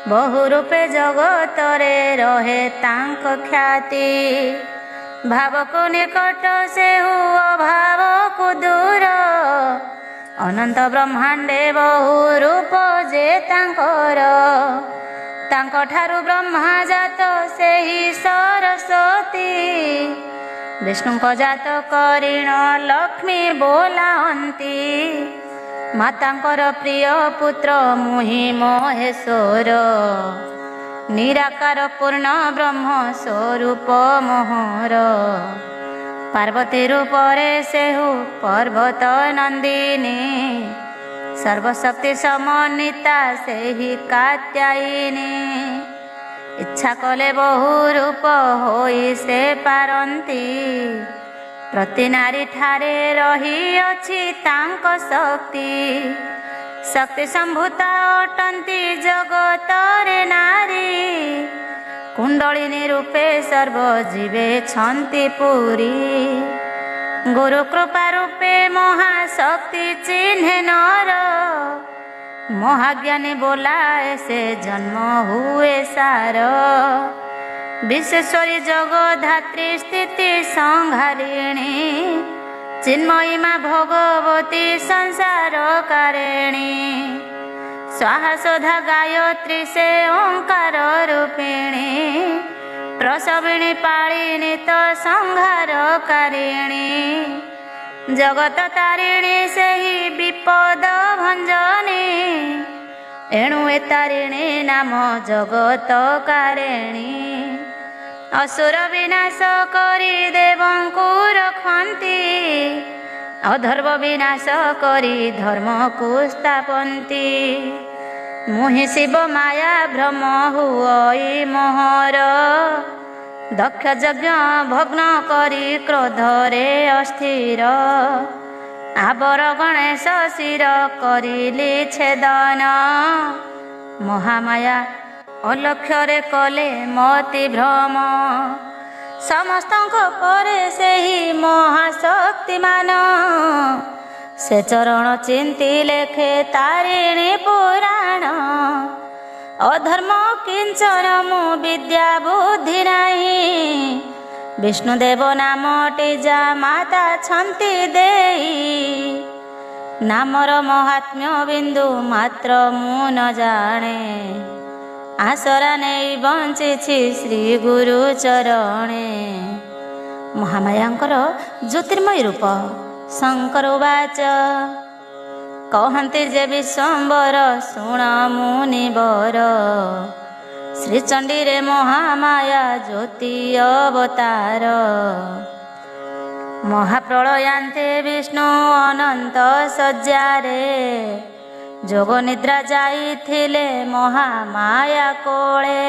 ବହୁ ରୂପେ ଜଗତରେ ରହେ ତାଙ୍କ ଖ୍ୟାତି। ଭାବକୁ ନିକଟ ସେ ଅଭାବକୁ ଦୂର। ଅନନ୍ତ ବ୍ରହ୍ମାଣ୍ଡେ ବହୁ ରୂପ ଯେ ତାଙ୍କର। ତାଙ୍କଠାରୁ ବ୍ରହ୍ମା ଜାତ ସେହି ସରସ୍ୱତୀ। ବିଷ୍ଣୁଙ୍କ ଜାତ କରିଣ ଲକ୍ଷ୍ମୀ ବୋଲାନ୍ତି। ମାତାଙ୍କର ପ୍ରିୟ ପୁତ୍ର ମୁହିଁ ମହେଶ୍ୱର। ନିରାକାର ପୂର୍ଣ୍ଣ ବ୍ରହ୍ମ ସ୍ୱରୂପ ମୋହର। ପାର୍ବତୀ ରୂପରେ ସେହୁ ପର୍ବତ ନନ୍ଦିନୀ। ସର୍ବଶକ୍ତି ସମନ୍ୱିତା ସେହି କାତ୍ୟାୟିନୀ। ଇଚ୍ଛା କଲେ ବହୁ ରୂପ ହୋଇ ସେ ପାରନ୍ତି। ପ୍ରତି ନାରୀ ଠାରେ ରହିଅଛି ତାଙ୍କ ଶକ୍ତି। ଶକ୍ତି ସମ୍ଭୂତା ଅଟନ୍ତି ଜଗତରେ ନାରୀ। କୁଣ୍ଡଳିନୀ ରୂପେ ସର୍ବଜୀବେ ଛନ୍ତି ପୁରୀ। ଗୁରୁ କୃପା ରୂପେ ମହାଶକ୍ତି ଚିହ୍ନେ ନର। ମହାଜ୍ଞାନୀ ବୋଲାଏ ସେ ଜନ୍ମ ହୁଏ ସାର। ବିଶ୍ୱେଶ୍ୱରୀ ଜଗଧାତ୍ରୀ ସ୍ଥିତି ସଂହାରିଣୀ। ଚିନ୍ମୟୀ ମା ଭଗବତୀ ସଂସାର କାରିଣୀ। ସ୍ୱାହା ସୁଧା ଗାୟତ୍ରୀ ସେ ଓଙ୍କାର ରୂପିଣୀ। ପ୍ରସବିଣୀ ପାଳିନୀ ତ ସଂହାର କାରିଣୀ। ଜଗତ ତାରିଣୀ ସେହି ବିପଦ ଭଞ୍ଜନୀ। ଏଣୁ ଏ ତାରିଣୀ ନାମ ଜଗତ କାରିଣୀ। ଅସୁର ବିନାଶ କରି ଦେବଙ୍କୁ ରଖନ୍ତି। ଅଧର୍ବ ବିନାଶ କରି ଧର୍ମକୁ ସ୍ଥାପନ୍ତି। ମୁହିଁ ଶିବ ମାୟା ଭ୍ରମ ହୁଅଇ ମୋହର। ଦକ୍ଷ ଯଜ୍ଞ ଭଗ୍ନ କରି କ୍ରୋଧରେ ଅସ୍ଥିର। ଆବର ଗଣେଶ ଶିର କରିଲି ଛେଦନ। ମହାମାୟା ଅଲକ୍ଷ୍ୟରେ କଲେ ମତି ଭ୍ରମ। ସମସ୍ତଙ୍କ ପରେ ସେହି ମହାଶକ୍ତିମାନ। ସେ ଚରଣ ଚିନ୍ତି ଲେଖେ ତାରିଣୀ ପୁରାଣ। ଅଧର୍ମ କିଞ୍ଚନ ମୁଁ ବିଦ୍ୟା ବୁଦ୍ଧି ନାହିଁ। ବିଷ୍ଣୁଦେବ ନାମଟି ଯା ମାତା ଛନ୍ତି ଦେଇ। ନାମର ମହାତ୍ମ୍ୟ ବିନ୍ଦୁ ମାତ୍ର ମୁଁ ନ ଜାଣେ। ଆସରା ନେଇ ବଞ୍ଚିଛି ଶ୍ରୀ ଗୁରୁ ଚରଣେ। ମହାମାୟାଙ୍କର ଜ୍ୟୋତିର୍ମୟୀ ରୂପ। ଶଙ୍କର ଉବାଚ କହନ୍ତି ଯେ ବିଶ୍ୱମ୍ବର ଶୁଣ ମୁନିବର। ଶ୍ରୀଚଣ୍ଡୀରେ ମହାମାୟା ଜ୍ୟୋତି ଅବତାର। ମହାପ୍ରଳୟାନ୍ତେ ବିଷ୍ଣୁ ଅନନ୍ତ ଶଯ୍ୟାରେ। ଯୋଗ ନିଦ୍ରା ଯାଇଥିଲେ ମହାମାୟା କୋଳେ।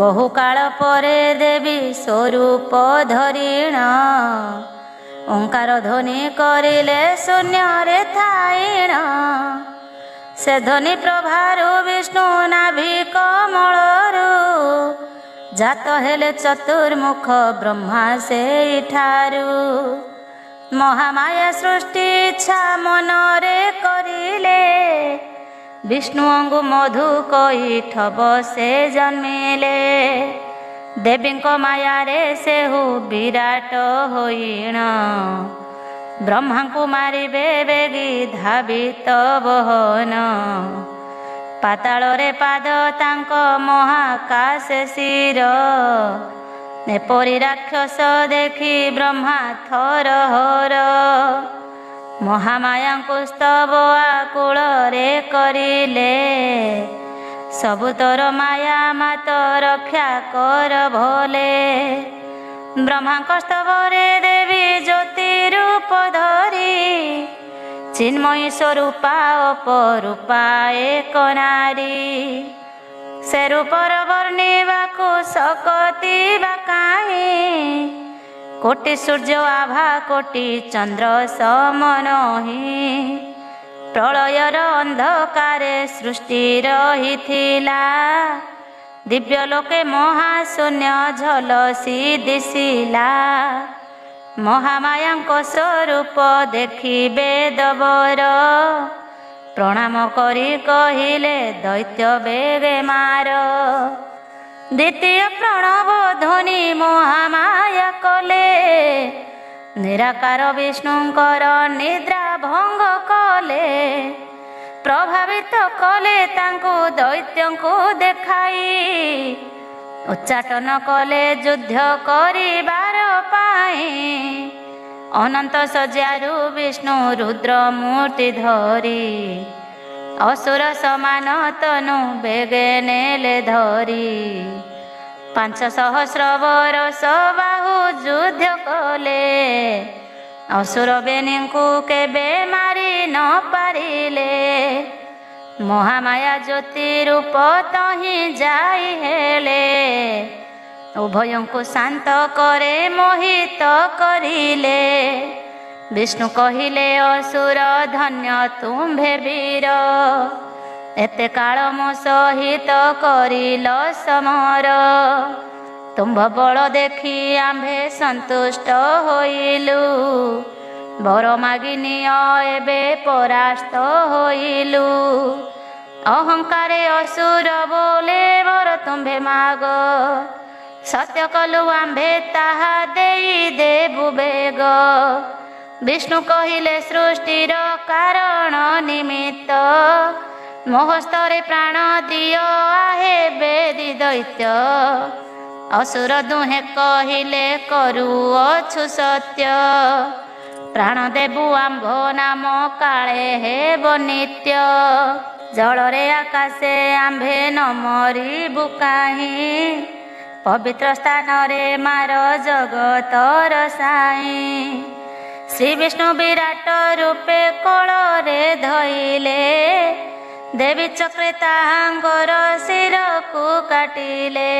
ବହୁ କାଳ ପରେ ଦେବୀ ସ୍ୱରୂପ ଧରିଣ। ଓଙ୍କାର ଧ୍ୱନି କରିଲେ ଶୂନ୍ୟରେ ଥାଇଣ। ସେ ଧ୍ୱନି ପ୍ରଭାରୁ ବିଷ୍ଣୁ ନାଭି କମଳରୁ। ଜାତ ହେଲେ ଚତୁର୍ମୁଖ ବ୍ରହ୍ମା ସେଇଠାରୁ। ମହାମାୟା ସୃଷ୍ଟି ଇଚ୍ଛା ମନରେ କରିଲେ। ବିଷ୍ଣୁଙ୍କୁ ମଧୁ କଇଠବ ସେ ଜନ୍ମିଲେ। ଦେବୀଙ୍କ ମାୟାରେ ସେହୁ ବିରାଟ ହୋଇଣ। ବ୍ରହ୍ମାଙ୍କୁ ମାରିବେ ବେଗି ଧାବିତ ବହନ। ପାତାଳରେ ପାଦ ତାଙ୍କ ମହାକାଶେ ଶିର। ଏପରି ରାକ୍ଷସ ଦେଖି ବ୍ରହ୍ମା ଥରହର। ମହାମାୟାଙ୍କୁ ସ୍ତବ ଆକୁଳରେ କରିଲେ। ସବୁ ତୋର ମାୟା ମାତ ରକ୍ଷା କର ଭଲେ। ବ୍ରହ୍ମାଙ୍କ ସ୍ତବରେ ଦେବୀ ଜ୍ୟୋତି ରୂପ ଧରି ଚିନ୍ମୟୀ ସ୍ୱରୂପା ଅପରୂପା ଏକ ନାରୀ। ସେ ରୂପର ବର୍ଣ୍ଣିବାକୁ ଶକତି ବା କାହିଁ। କୋଟି ସୂର୍ଯ୍ୟ ଆଭା କୋଟି ଚନ୍ଦ୍ର ସମନହି। ପ୍ରଳୟର ଅନ୍ଧକାରେ ସୃଷ୍ଟି ରହିଥିଲା। ଦିବ୍ୟ ଲୋକେ ମହାଶୂନ୍ୟ ଝଲସି ଦିଶିଲା। ମହାମାୟାଙ୍କ ସ୍ୱରୂପ ଦେଖି ବେଦବର ପ୍ରଣାମ କରି କହିଲେ ଦୈତ୍ୟ ବେଗେ ମାର। ଦ୍ୱିତୀୟ ପ୍ରଣବ ଧ୍ୱନି ମହାମାୟା କଲେ। ନିରାକାର ବିଷ୍ଣୁଙ୍କର ନିଦ୍ରା ଭଙ୍ଗ କଲେ। ପ୍ରଭାବିତ କଲେ ତାଙ୍କୁ ଦୈତ୍ୟଙ୍କୁ ଦେଖାଇ। ଉଚ୍ଚାଟନ କଲେ ଯୁଦ୍ଧ କରିବାର ପାଇଁ। ଅନନ୍ତ ଶଯ୍ୟାରୁ ବିଷ୍ଣୁ ରୁଦ୍ର ମୂର୍ତ୍ତି ଧରି ଅସୁର ସମାନ ତନୁ ବେଗେ ନେଲେ ଧରି। 500 ବରଷ ବାହୁ ଯୁଦ୍ଧ କଲେ। ଅସୁର ବେନୀଙ୍କୁ କେବେ ମାରି ନ ପାରିଲେ। ମହାମାୟା ଜ୍ୟୋତି ରୂପ ତହିଁ ଯାଇ ହେଲେ। ଉଭୟଙ୍କୁ ଶାନ୍ତ કરે ମୋହିତ କରିଲେ। ବିଷ୍ଣୁ କହିଲେ ଅସୁର ଧନ୍ୟ ତୁମ୍ଭେ ବୀର। ଏତେ କାଳ ମୋ ସହିତ କରିଲ ସମର। ତୁମ୍ଭ ବଳ ଦେଖି ଆମ୍ଭେ ସନ୍ତୁଷ୍ଟ ହୋଇଲୁ। ବର ମାଗି ନିଅ ଏବେ ପରାସ୍ତ ହୋଇଲୁ। ଅହଙ୍କାରେ ଅସୁର ବୋଲେ ବର ତୁମ୍ଭେ ମାଗ। ସତ୍ୟ କଲୁ ଆମ୍ଭେ ତାହା ଦେଇ ଦେବୁ ବେଗ। ବିଷ୍ଣୁ କହିଲେ ସୃଷ୍ଟିର କାରଣ ନିମିତ୍ତ। ମୋ ହସ୍ତରେ ପ୍ରାଣ ଦିଅ ଆହେ ବେଦି ଦୈତ୍ୟ। ଅସୁର ଦୁହେଁ କହିଲେ କରୁଅଛୁ ସତ୍ୟ। ପ୍ରାଣ ଦେବୁ ଆମ୍ଭ ନାମ କାଳେ ହେବ ନିତ୍ୟ। ଜଳରେ ଆକାଶେ ଆମ୍ଭେ ନ ମରିବୁ କାହିଁ। ପବିତ୍ର ସ୍ଥାନରେ ମାର ଜଗତର ସାଇଁ। ଶ୍ରୀ ବିଷ୍ଣୁ ବିରାଟ ରୂପେ କୋଳରେ ଧଇଲେ। ଦେବୀ ଚକ୍ରେ ତାହାଙ୍କର ଶିରକୁ କାଟିଲେ।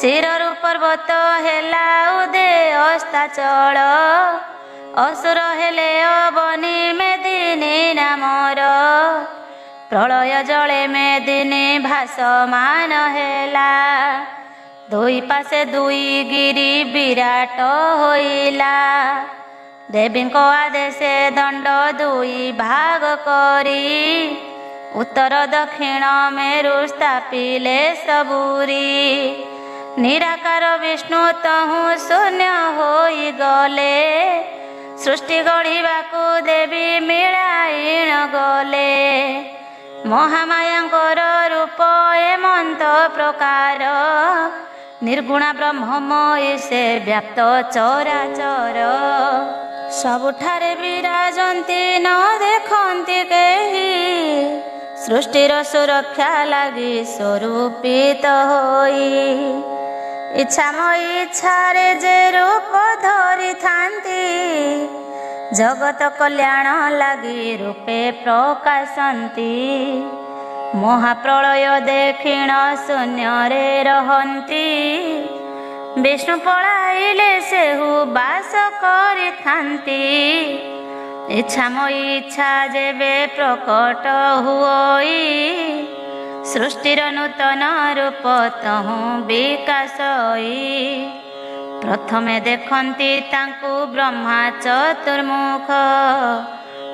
ଶିରରୁ ପର୍ବତ ହେଲା ଉଦେ ଅସ୍ତାଚଳ। ଅସୁର ହେଲେ ଅବନୀ ମେଦିନୀ ନାମର। ପ୍ରଳୟ ଜଳେ ମେଦିନୀ ଭାସମାନ ହେଲା। ଦୁଇ ପାଶେ ଦୁଇ ଗିରି ବିରାଟ ହୋଇଲା। ଦେବୀଙ୍କ ଆଦେଶେ ଦଣ୍ଡ ଦୁଇ ଭାଗ କରି। ଉତ୍ତର ଦକ୍ଷିଣ ମେରୁ ସ୍ଥାପିଲେ ସବୁରି। ନିରାକାର ବିଷ୍ଣୁ ତହୁଁ ଶୂନ୍ୟ ହୋଇଗଲେ। ସୃଷ୍ଟି ଗଢ଼ିବାକୁ ଦେବୀ ମିଳାଇଣ ଗଲେ। ମହାମାୟାଙ୍କର ରୂପ ଏମନ୍ତ ପ୍ରକାର। ନିର୍ଗୁଣା ବ୍ରହ୍ମମୟୀ ସେ ବ୍ୟାପ୍ତ ଚରାଚର। ସବୁଠାରେ ବିରାଜନ୍ତି ନ ଦେଖନ୍ତି କେହି। ସୃଷ୍ଟିର ସୁରକ୍ଷା ଲାଗି ସ୍ୱରୂପିତ ହୋଇ। ଇଚ୍ଛାମୟୀ ଇଚ୍ଛାରେ ଯେ ରୂପ ଧରିଥାନ୍ତି। ଜଗତ କଲ୍ୟାଣ ଲାଗି ରୂପେ ପ୍ରକାଶନ୍ତି। ମହାପ୍ରଳୟ ଦକ୍ଷିଣ ଶୂନ୍ୟରେ ରହନ୍ତି। ବିଷ୍ଣୁ ପଳାଇଲେ ସେହୁ ବାସ କରିଥାନ୍ତି। ଇଚ୍ଛାମୟୀ ଇଚ୍ଛା ଯେବେ ପ୍ରକଟ ହୁଅଇ। ସୃଷ୍ଟିର ନୂତନ ରୂପ ତହୁଁ ବିକାଶ ହୋଇ। ପ୍ରଥମେ ଦେଖନ୍ତି ତାଙ୍କୁ ବ୍ରହ୍ମା ଚତୁର୍ମୁଖ।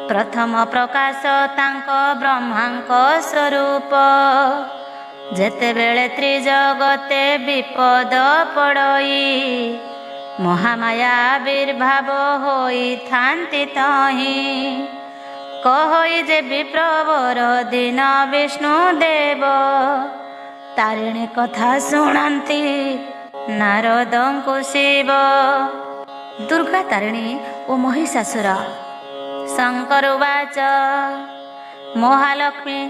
ପ୍ରଥମ ପ୍ରକାଶ ତାଙ୍କ ବ୍ରହ୍ମାଙ୍କ ସ୍ୱରୂପ। ଯେତେବେଳେ ତ୍ରିଜଗତେ ବିପଦ ପଡ଼ଇ। ମହାମାୟା ଆବିର୍ଭାବ ହୋଇଥାନ୍ତି ତହିଁ। କହଇ ଯେ ବିପ୍ରବର ଦିନ ବିଷ୍ଣୁ ଦେବ। ତାରିଣୀ କଥା ଶୁଣନ୍ତି ନାରଦଙ୍କୁ ଶିବ। ଦୁର୍ଗା ତାରିଣୀ ଓ ମହିଷାସୁର ଶଙ୍କର ଉବାଚ ମହାଲକ୍ଷ୍ମୀ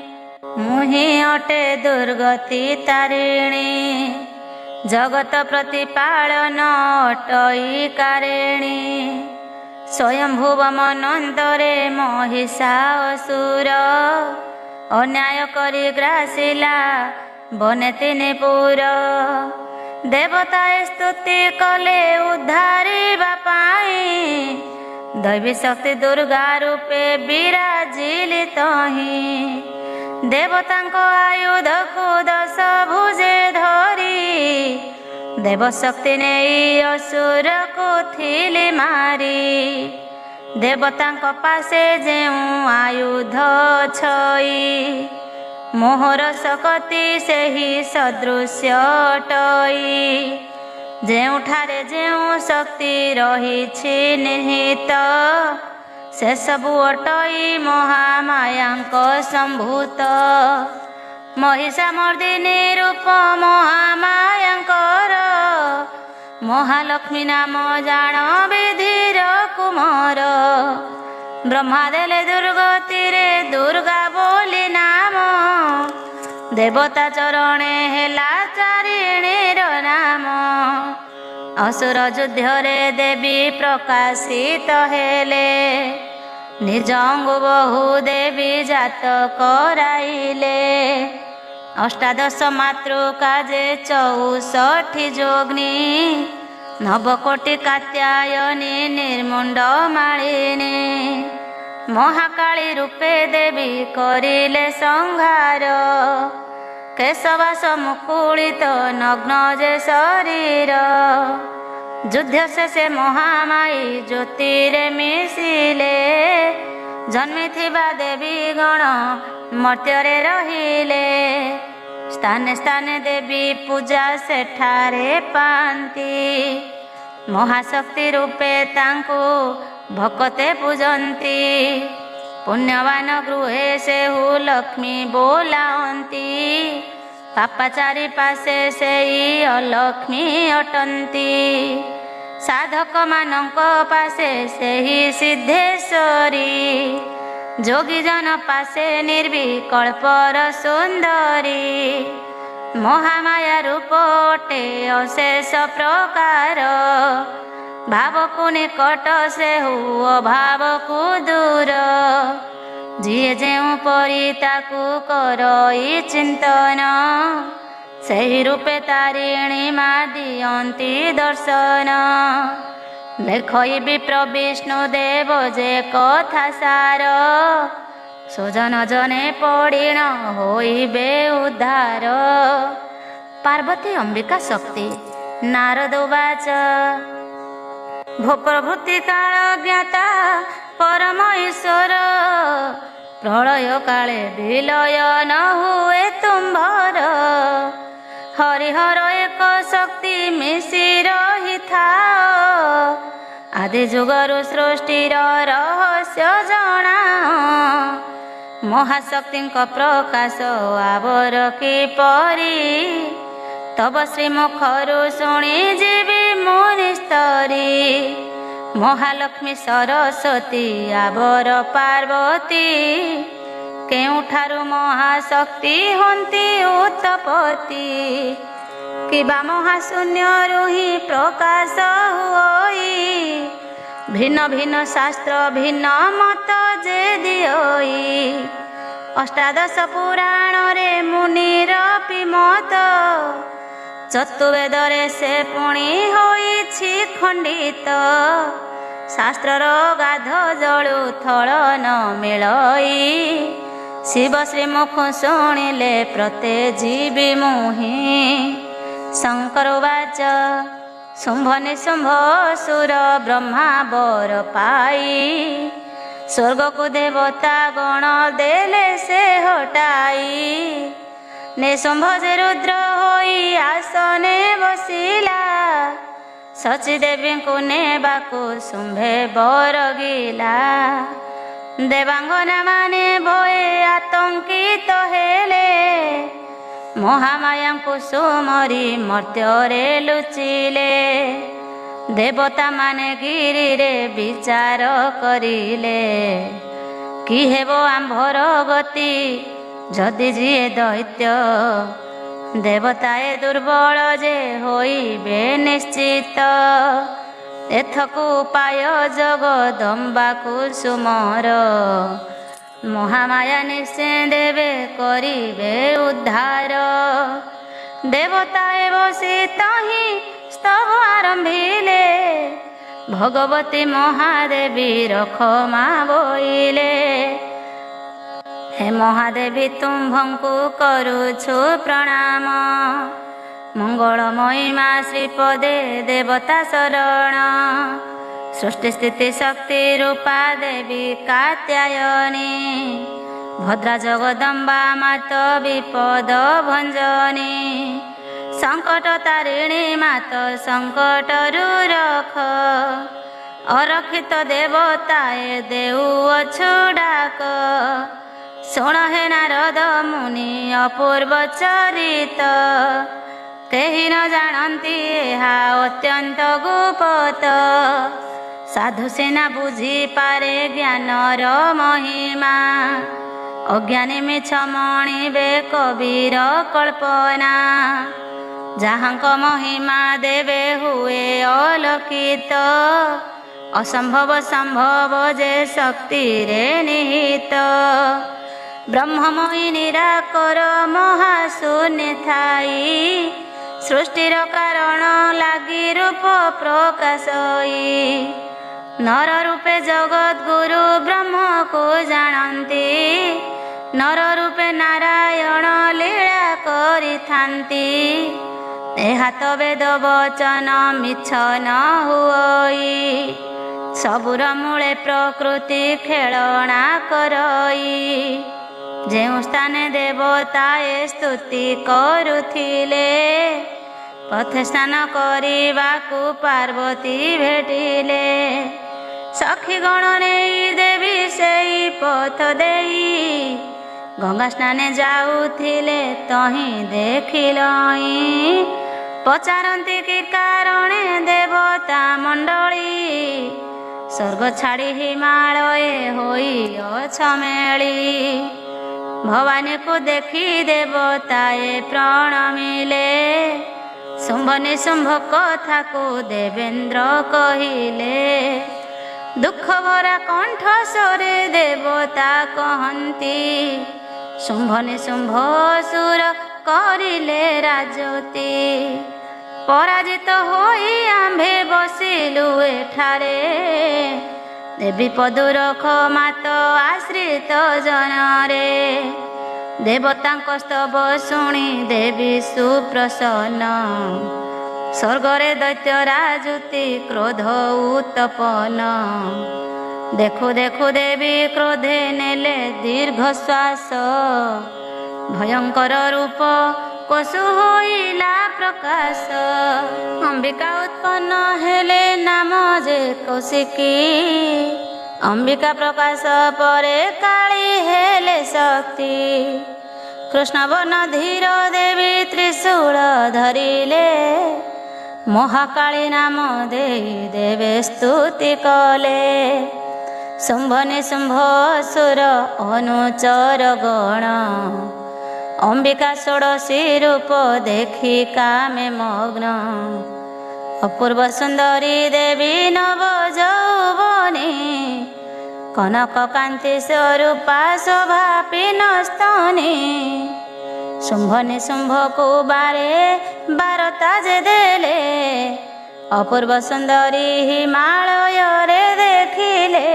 ମୁହିଁ ଅଟେ ଦୁର୍ଗତି ତାରିଣୀ ଜଗତ ପ୍ରତିପାଳନ ଅଟଇ କାରିଣୀ ସ୍ୱୟଂଭୁବ ମନନ୍ତରେ ମହିଷାସୁର ଅନ୍ୟାୟ କରି ଗ୍ରାସିଲା ବନେ ତିନି ପୁର ଦେବତାଏ ସ୍ତୁତି କଲେ ଉଦ୍ଧାରିବା ପାଇଁ ଦୈବୀ ଶକ୍ତି ଦୁର୍ଗା ରୂପେ ବିରାଜିଲି ତହିଁ ଦେବତାଙ୍କ ଆୟୁଧକୁ 10 ଭୁଜେ ଧରି ଦେବଶକ୍ତି ନେଇ ଅସୁରକୁ ଥିଲେ ମାରି ଦେବତାଙ୍କ ପାଶେ ଯେଉଁ ଆୟୁଧ ଛଇ ମୋହର ଶକ୍ତି ସେହି ସଦୃଶ୍ୟ ଅଟଇ ଯେଉଁଠାରେ ଯେଉଁ ଶକ୍ତି ରହିଛି ନିହିତ ସେସବୁ ଅଟଇ ମହାମାୟାଙ୍କ ସମ୍ଭୂତ ମହିଷାମର୍ଦିନୀ ରୂପ ମହାମାୟାଙ୍କର ମହାଲକ୍ଷ୍ମୀ ନାମ ଜାଣ ବିଧିର କୁମର ବ୍ରହ୍ମା ଦେଲେ ଦୁର୍ଗତିରେ ଦୁର୍ଗା ବୋଲି ନାମ ଦେବତା ଚରଣେ ହେଲା ଚାରିଣୀର ନାମ ଅସୁର ଯୁଦ୍ଧରେ ଦେବୀ ପ୍ରକାଶିତ ହେଲେ ନିଜ ଅଙ୍ଗୁ ବହୁ ଦେବୀ ଜାତ କରାଇଲେ ଅଷ୍ଟାଦଶ ମାତୃକା ଯେ 64 ଯୋଗ୍ନୀ ନବକୋଟି କାତ୍ୟାୟନୀ ନିର୍ମୁଣ୍ଡ ମାଳିନୀ ମହାକାଳୀ ରୂପେ ଦେବୀ କରିଲେ ସଂହାର କେଶବାସ ମୁକୁଳିତ ନଗ୍ନ ଯେ ଶରୀର ଯୁଦ୍ଧ ଶେଷେ ମହାମାୟୀ ଜ୍ୟୋତିରେ ମିଶିଲେ ଜନ୍ମିଥିବା ଦେବୀ ଗଣ ମର୍ତ୍ତ୍ୟରେ ରହିଲେ ସ୍ଥାନେ ସ୍ଥାନେ ଦେବୀ ପୂଜା ସେଠାରେ ପାଆନ୍ତି ମହାଶକ୍ତି ରୂପେ ତାଙ୍କୁ ଭକ୍ତେ ପୂଜନ୍ତି ପୁଣ୍ୟବାନ ଗୃହେ ସେହୁ ଲକ୍ଷ୍ମୀ ବୋଲାନ୍ତି ପାପାଚାରୀ ପାଶେ ସେଇ ଅଲକ୍ଷ୍ମୀ ଅଟନ୍ତି ସାଧକ ମାନଙ୍କ ପାଶେ ସେହି ସିଦ୍ଧେଶ୍ୱରୀ ଯୋଗୀଜନ ପାଶେ ନିର୍ବିକଳ୍ପର ସୁନ୍ଦରୀ ମହାମାୟା ରୂପ ଅଟେ ଅଶେଷ ପ୍ରକାର ଭାବକୁ ନିକଟ ସେହୁ ଅଭାବକୁ ଦୂର ଯିଏ ଯେଉଁ ପରି ତାକୁ କରଇ ଚିନ୍ତନ ସେହି ରୂପେ ତାରିଣୀ ମା ଦିଅନ୍ତି ଦର୍ଶନ ଲେଖଇ ବିପ୍ର ବିଷ୍ଣୁ ଦେବ ଯେ କଥା ସାର ସୁଜନ ଜନେ ପଡ଼ିଣ ହୋଇବେ ଉଦ୍ଧାର ପାର୍ବତୀ ଅମ୍ବିକା ଶକ୍ତି ନାରଦ ଉବାଚ ଭୋ ପ୍ରଭୃତି କାଳ ଜ୍ଞାତା ପରମ ଈଶ୍ୱର ପ୍ରଳୟ କାଳେ ବିଲୟ ନ ହୁଏ ତୁମ୍ଭର ହରିହର ଏକ ଶକ୍ତି ମିଶି ରହିଥାଅ ଆଦି ଯୁଗରୁ ସୃଷ୍ଟିର ରହସ୍ୟ ଜଣା ମହାଶକ୍ତିଙ୍କ ପ୍ରକାଶ ଆବର କିପରି ତବ ଶ୍ରୀମୁଖରୁ ଶୁଣି ଯିବି ମୁନିସ୍ତରୀ ମହାଲକ୍ଷ୍ମୀ ସରସ୍ୱତୀ ଆବର ପାର୍ବତୀ କେଉଁଠାରୁ ମହାଶକ୍ତି ହନ୍ତି ଉତ୍ପତ୍ତି କିବା ମହାଶୂନ୍ୟରୁ ହିଁ ପ୍ରକାଶ ହୋଇ ଭିନ୍ନ ଭିନ୍ନ ଶାସ୍ତ୍ର ଭିନ୍ନ ମତ ଯେ ଦିଅଇ ଅଷ୍ଟାଦଶ ପୁରାଣରେ ମୁନିର ପିମତ ଚତୁର୍ବେଦରେ ସେ ପୁଣି ହୋଇଛି ଖଣ୍ଡିତ ଶାସ୍ତ୍ରର ଗାଧ ଜଳୁ ଥଳ ନ ମିଳଇ ଶିବ ଶ୍ରୀମୁଖ ଶୁଣିଲେ ପ୍ରତେ ଯିବି ମୁହିଁ ଶଙ୍କର ଉବାଚ ଶୁମ୍ଭ ନିଶୁମ୍ଭ ସୁର ବ୍ରହ୍ମା ବର ପାଇ ସ୍ୱର୍ଗକୁ ଦେବତା ଗଣ ଦେଲେ ସେ ହଟାଇ ନିଶୁମ୍ଭ ଯେ ରୁଦ୍ର ହୋଇ ଆସନେ ବସିଲା ସଚୀ ଦେବୀଙ୍କୁ ନେବାକୁ ଶୁମ୍ଭେ ବରଗିଲା ଦେବାଙ୍ଗନା ମାନେ ଭୟେ ଆତଙ୍କିତ ହେଲେ ମହାମାୟାଙ୍କୁ ସୁମରି ମର୍ତ୍ତ୍ୟରେ ଲୁଚିଲେ ଦେବତା ମାନେ ଗିରିରେ ବିଚାର କରିଲେ, କି ହେବ ଆମ୍ଭର ଗତି ଯଦି ଯିଏ ଦୈତ୍ୟ। ଦେବତାଏ ଦୁର୍ବଳ ଯେ ହୋଇବେ ନିଶ୍ଚିତ, ଏଥକୁ ଉପାୟ ଜଗଦମ୍ବାକୁ ସୁମର। ମହାମାୟା ନିଶ୍ଚୟ ଦେବେ କରିବେ ଉଦ୍ଧାର। ଦେବତାଏ ବସି ତହିଁ ସ୍ତବ ଆରମ୍ଭିଲେ, ଭଗବତୀ ମହାଦେବୀର କ୍ଷମା ବୋଇଲେ। ହେ ମହାଦେବୀ ତୁମ୍ଭଙ୍କୁ କରୁଛୁ ପ୍ରଣାମ, ମଙ୍ଗଳମୟୀ ମା ଶ୍ରୀପଦେ ଦେବତା ଶରଣ। ସୃଷ୍ଟି ସ୍ଥିତି ଶକ୍ତି ରୂପା ଦେବୀ କାତ୍ୟାୟନୀ, ଭଦ୍ରା ଜଗଦମ୍ବା ମାତ ବିପଦ ଭଞ୍ଜନୀ। ସଙ୍କଟ ତାରିଣୀ ମାତ ସଙ୍କଟରୁ ରଖ, ଅରକ୍ଷିତ ଦେବତାଏ ଦେଉଅଛୁ ଡାକ। ଶୁଣ ହେ ନାରଦ ମୁନି ଅପୂର୍ବ ଚରିତ, କେହି ନ ଜାଣନ୍ତି ଏହା ଅତ୍ୟନ୍ତ ଗୁପ୍ତ। ସାଧୁ ସିନା ବୁଝିପାରେ ଜ୍ଞାନର ମହିମା, ଅଜ୍ଞାନୀ ମିଛ ମଣିବେ କବିର କଳ୍ପନା। ଯାହାଙ୍କ ମହିମା ଦେବେ ହୁଏ ଅଲୌକିତ, ଅସମ୍ଭବ ସମ୍ଭବ ଯେ ଶକ୍ତିରେ ନିହିତ। ବ୍ରହ୍ମମୟୀ ନିରାକର ମହାଶୂନ୍ୟ ଥାଇ, ସୃଷ୍ଟିର କାରଣ ଲାଗି ରୂପ ପ୍ରକାଶଇ। ନର ରୂପେ ଜଗଦ୍ଗୁରୁ ବ୍ରହ୍ମକୁ ଜାଣନ୍ତି, ନର ରୂପେ ନାରାୟଣ ଲୀଳା କରିଥାନ୍ତି। ଏହା ତ ବେଦ ବଚନ ମିଛ ନ ହୁଅଇ, ସବୁର ମୂଳେ ପ୍ରକୃତି ଖେଳଣା କରଇ। ଯେଉଁ ସ୍ଥାନେ ଦେବତାଏ ସ୍ତୁତି କରୁଥିଲେ, ପଥେ ସ୍ନାନ କରିବାକୁ ପାର୍ବତୀ ଭେଟିଲେ। ସଖୀଗଣ ନେଇ ଦେବୀ ସେଇ ପଥ ଦେଇ, ଗଙ୍ଗା ସ୍ନାନେ ଯାଉଥିଲେ ତହିଁ ଦେଖିଲଇଁ। ପଚାରନ୍ତି କି କାରଣେ ଦେବତା ମଣ୍ଡଳୀ, ସ୍ୱର୍ଗ ଛାଡ଼ି ହିମାଳୟେ ହୋଇଅଛ ମେଳି। ଭବାନୀକୁ ଦେଖି ଦେବତାଏ ପ୍ରଣମିଲେ, ଶୁମ୍ଭ ନିଶୁମ୍ଭ କଥାକୁ ଦେବେନ୍ଦ୍ର କହିଲେ। ଦୁଃଖ ଭରା କଣ୍ଠ ସ୍ୱରେ ଦେବତା କହନ୍ତି, ଶୁମ୍ଭ ନିଶୁମ୍ଭ ଅସୁର କରିଲେ ରାଜତି। ପରାଜିତ ହୋଇ ଆମ୍ଭେ ବସିଲୁ ଏଠାରେ, ଦେବୀ ପଦୁର କ୍ଷମା ତ ଆଶ୍ରିତ ଜନରେ। ଦେବତାଙ୍କ ସ୍ତବ ଶୁଣି ଦେବୀ ସୁପ୍ରସନ୍ନ, ସ୍ୱର୍ଗରେ ଦୈତ୍ୟ ରାଜୁତି କ୍ରୋଧ ଉତ୍ତପନ। ଦେଖୁ ଦେଖୁ ଦେବୀ କ୍ରୋଧେ ନେଲେ ଦୀର୍ଘ ଶ୍ୱାସ, ଭୟଙ୍କର ରୂପ କଷୁ ହୋଇଲା ପ୍ରକାଶ। ଅମ୍ବିକା ଉତ୍ପନ୍ନ ହେଲେ ନାମ ଯେ କୌଶିକୀ, ଅମ୍ବିକା ପ୍ରକାଶ ପରେ କାଳୀ ହେଲେ ଶକ୍ତି। କୃଷ୍ଣବର୍ଣ୍ଣ ଧୀର ଦେବୀ ତ୍ରିଶୂଳ ଧରିଲେ, ମହାକାଳୀ ନାମ ଦେଇ ଦେବେ ସ୍ତୁତି କଲେ। ଶୁମ୍ଭ ନିଶୁମ୍ଭ ଅସୁର ଅନୁଚର ଗଣ, ଅମ୍ବିକା ଷୋଡ଼ଶୀ ରୂପ ଦେଖି କାମେ ମଗ୍ନ। ଅପୂର୍ବ ସୁନ୍ଦରୀ ଦେବୀ ନବ ଯୌବନୀ, କନକ କାନ୍ତି ସ୍ୱରୂପା ଶୋଭା ପିନସ୍ତନୀ। ଶୁମ୍ଭ ନିଶୁମ୍ଭକୁ ବାରେ ବାରତା ଯେ ଦେଲେ, ଅପୂର୍ବ ସୁନ୍ଦରୀ ହିମାଳୟରେ ଦେଖିଲେ।